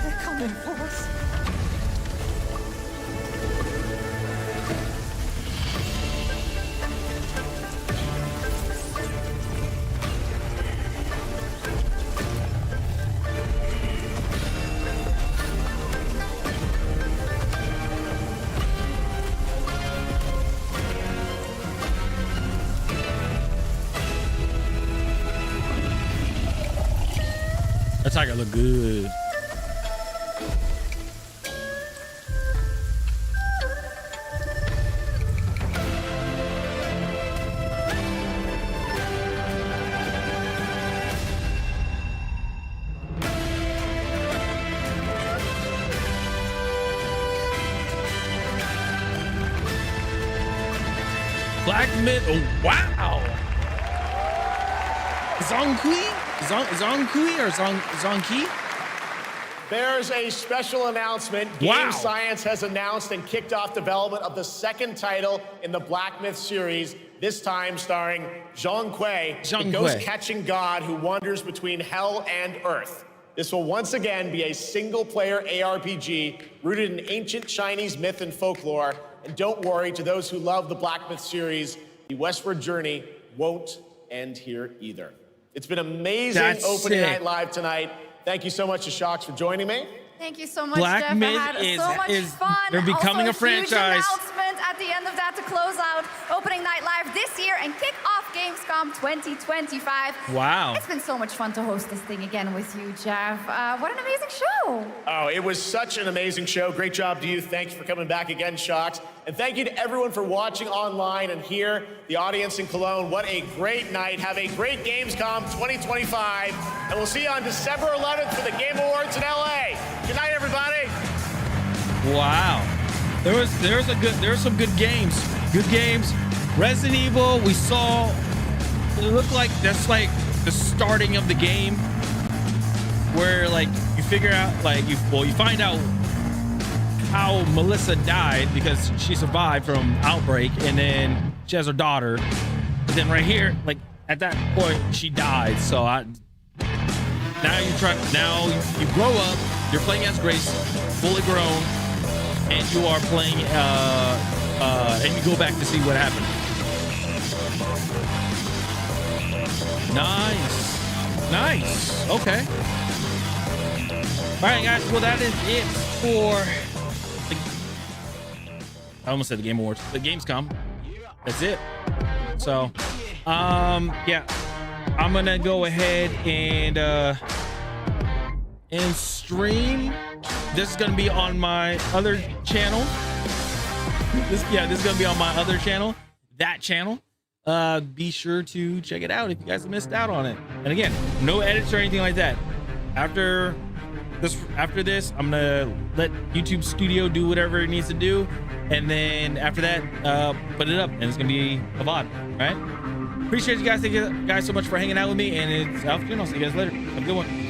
They're coming for us. That tiger look good. Black Myth. Oh, wow. Zonkui? Zonkui or Zonki? There's a special announcement. Game Science has announced and kicked off development of the second title in the Black Myth series, this time starring Zhong Kui, the ghost-catching god who wanders between hell and earth. This will once again be a single-player ARPG rooted in ancient Chinese myth and folklore. And don't worry, to those who love the Black Myth series, the westward journey won't end here either. It's been amazing opening night live tonight. Thank you so much to Shocks for joining me. Thank you so much, Black Jeff. Myth I had so much fun. They're becoming also, a franchise. Huge announcement at the end of that to close out opening night live this year and kick off Gamescom 2025. Wow. It's been so much fun to host this thing again with you, Jeff. What an amazing show. Oh, it was such an amazing show. Great job to you. Thanks for coming back again, Shocks. And thank you to everyone for watching online and here, the audience in Cologne. What a great night. Have a great Gamescom 2025. And we'll see you on December 11th for the Game Awards in LA. Good night, everybody. Wow. There was some good games. Good games. Resident Evil, we saw, it looked like that's like the starting of the game where like you figure out you find out how Melissa died because she survived from Outbreak and then she has her daughter. But then right here, like at that point she died. So now you grow up, you're playing as Grace, fully grown, and you are playing and you go back to see what happened. Nice. Okay. All right, guys. Well, that is it for I almost said the Game Awards, the Gamescom. That's it. So, yeah, I'm gonna go ahead and stream. This is gonna be on my other channel. This is gonna be on my other channel, that channel. Be sure to check it out if you guys missed out on it. And again, no edits or anything like that. After this, I'm gonna let YouTube Studio do whatever it needs to do, and then after that, put it up, and it's gonna be a VOD. Right? Appreciate you guys. Thank you guys so much for hanging out with me, and it's Alpha. I'll see you guys later. Have a good one.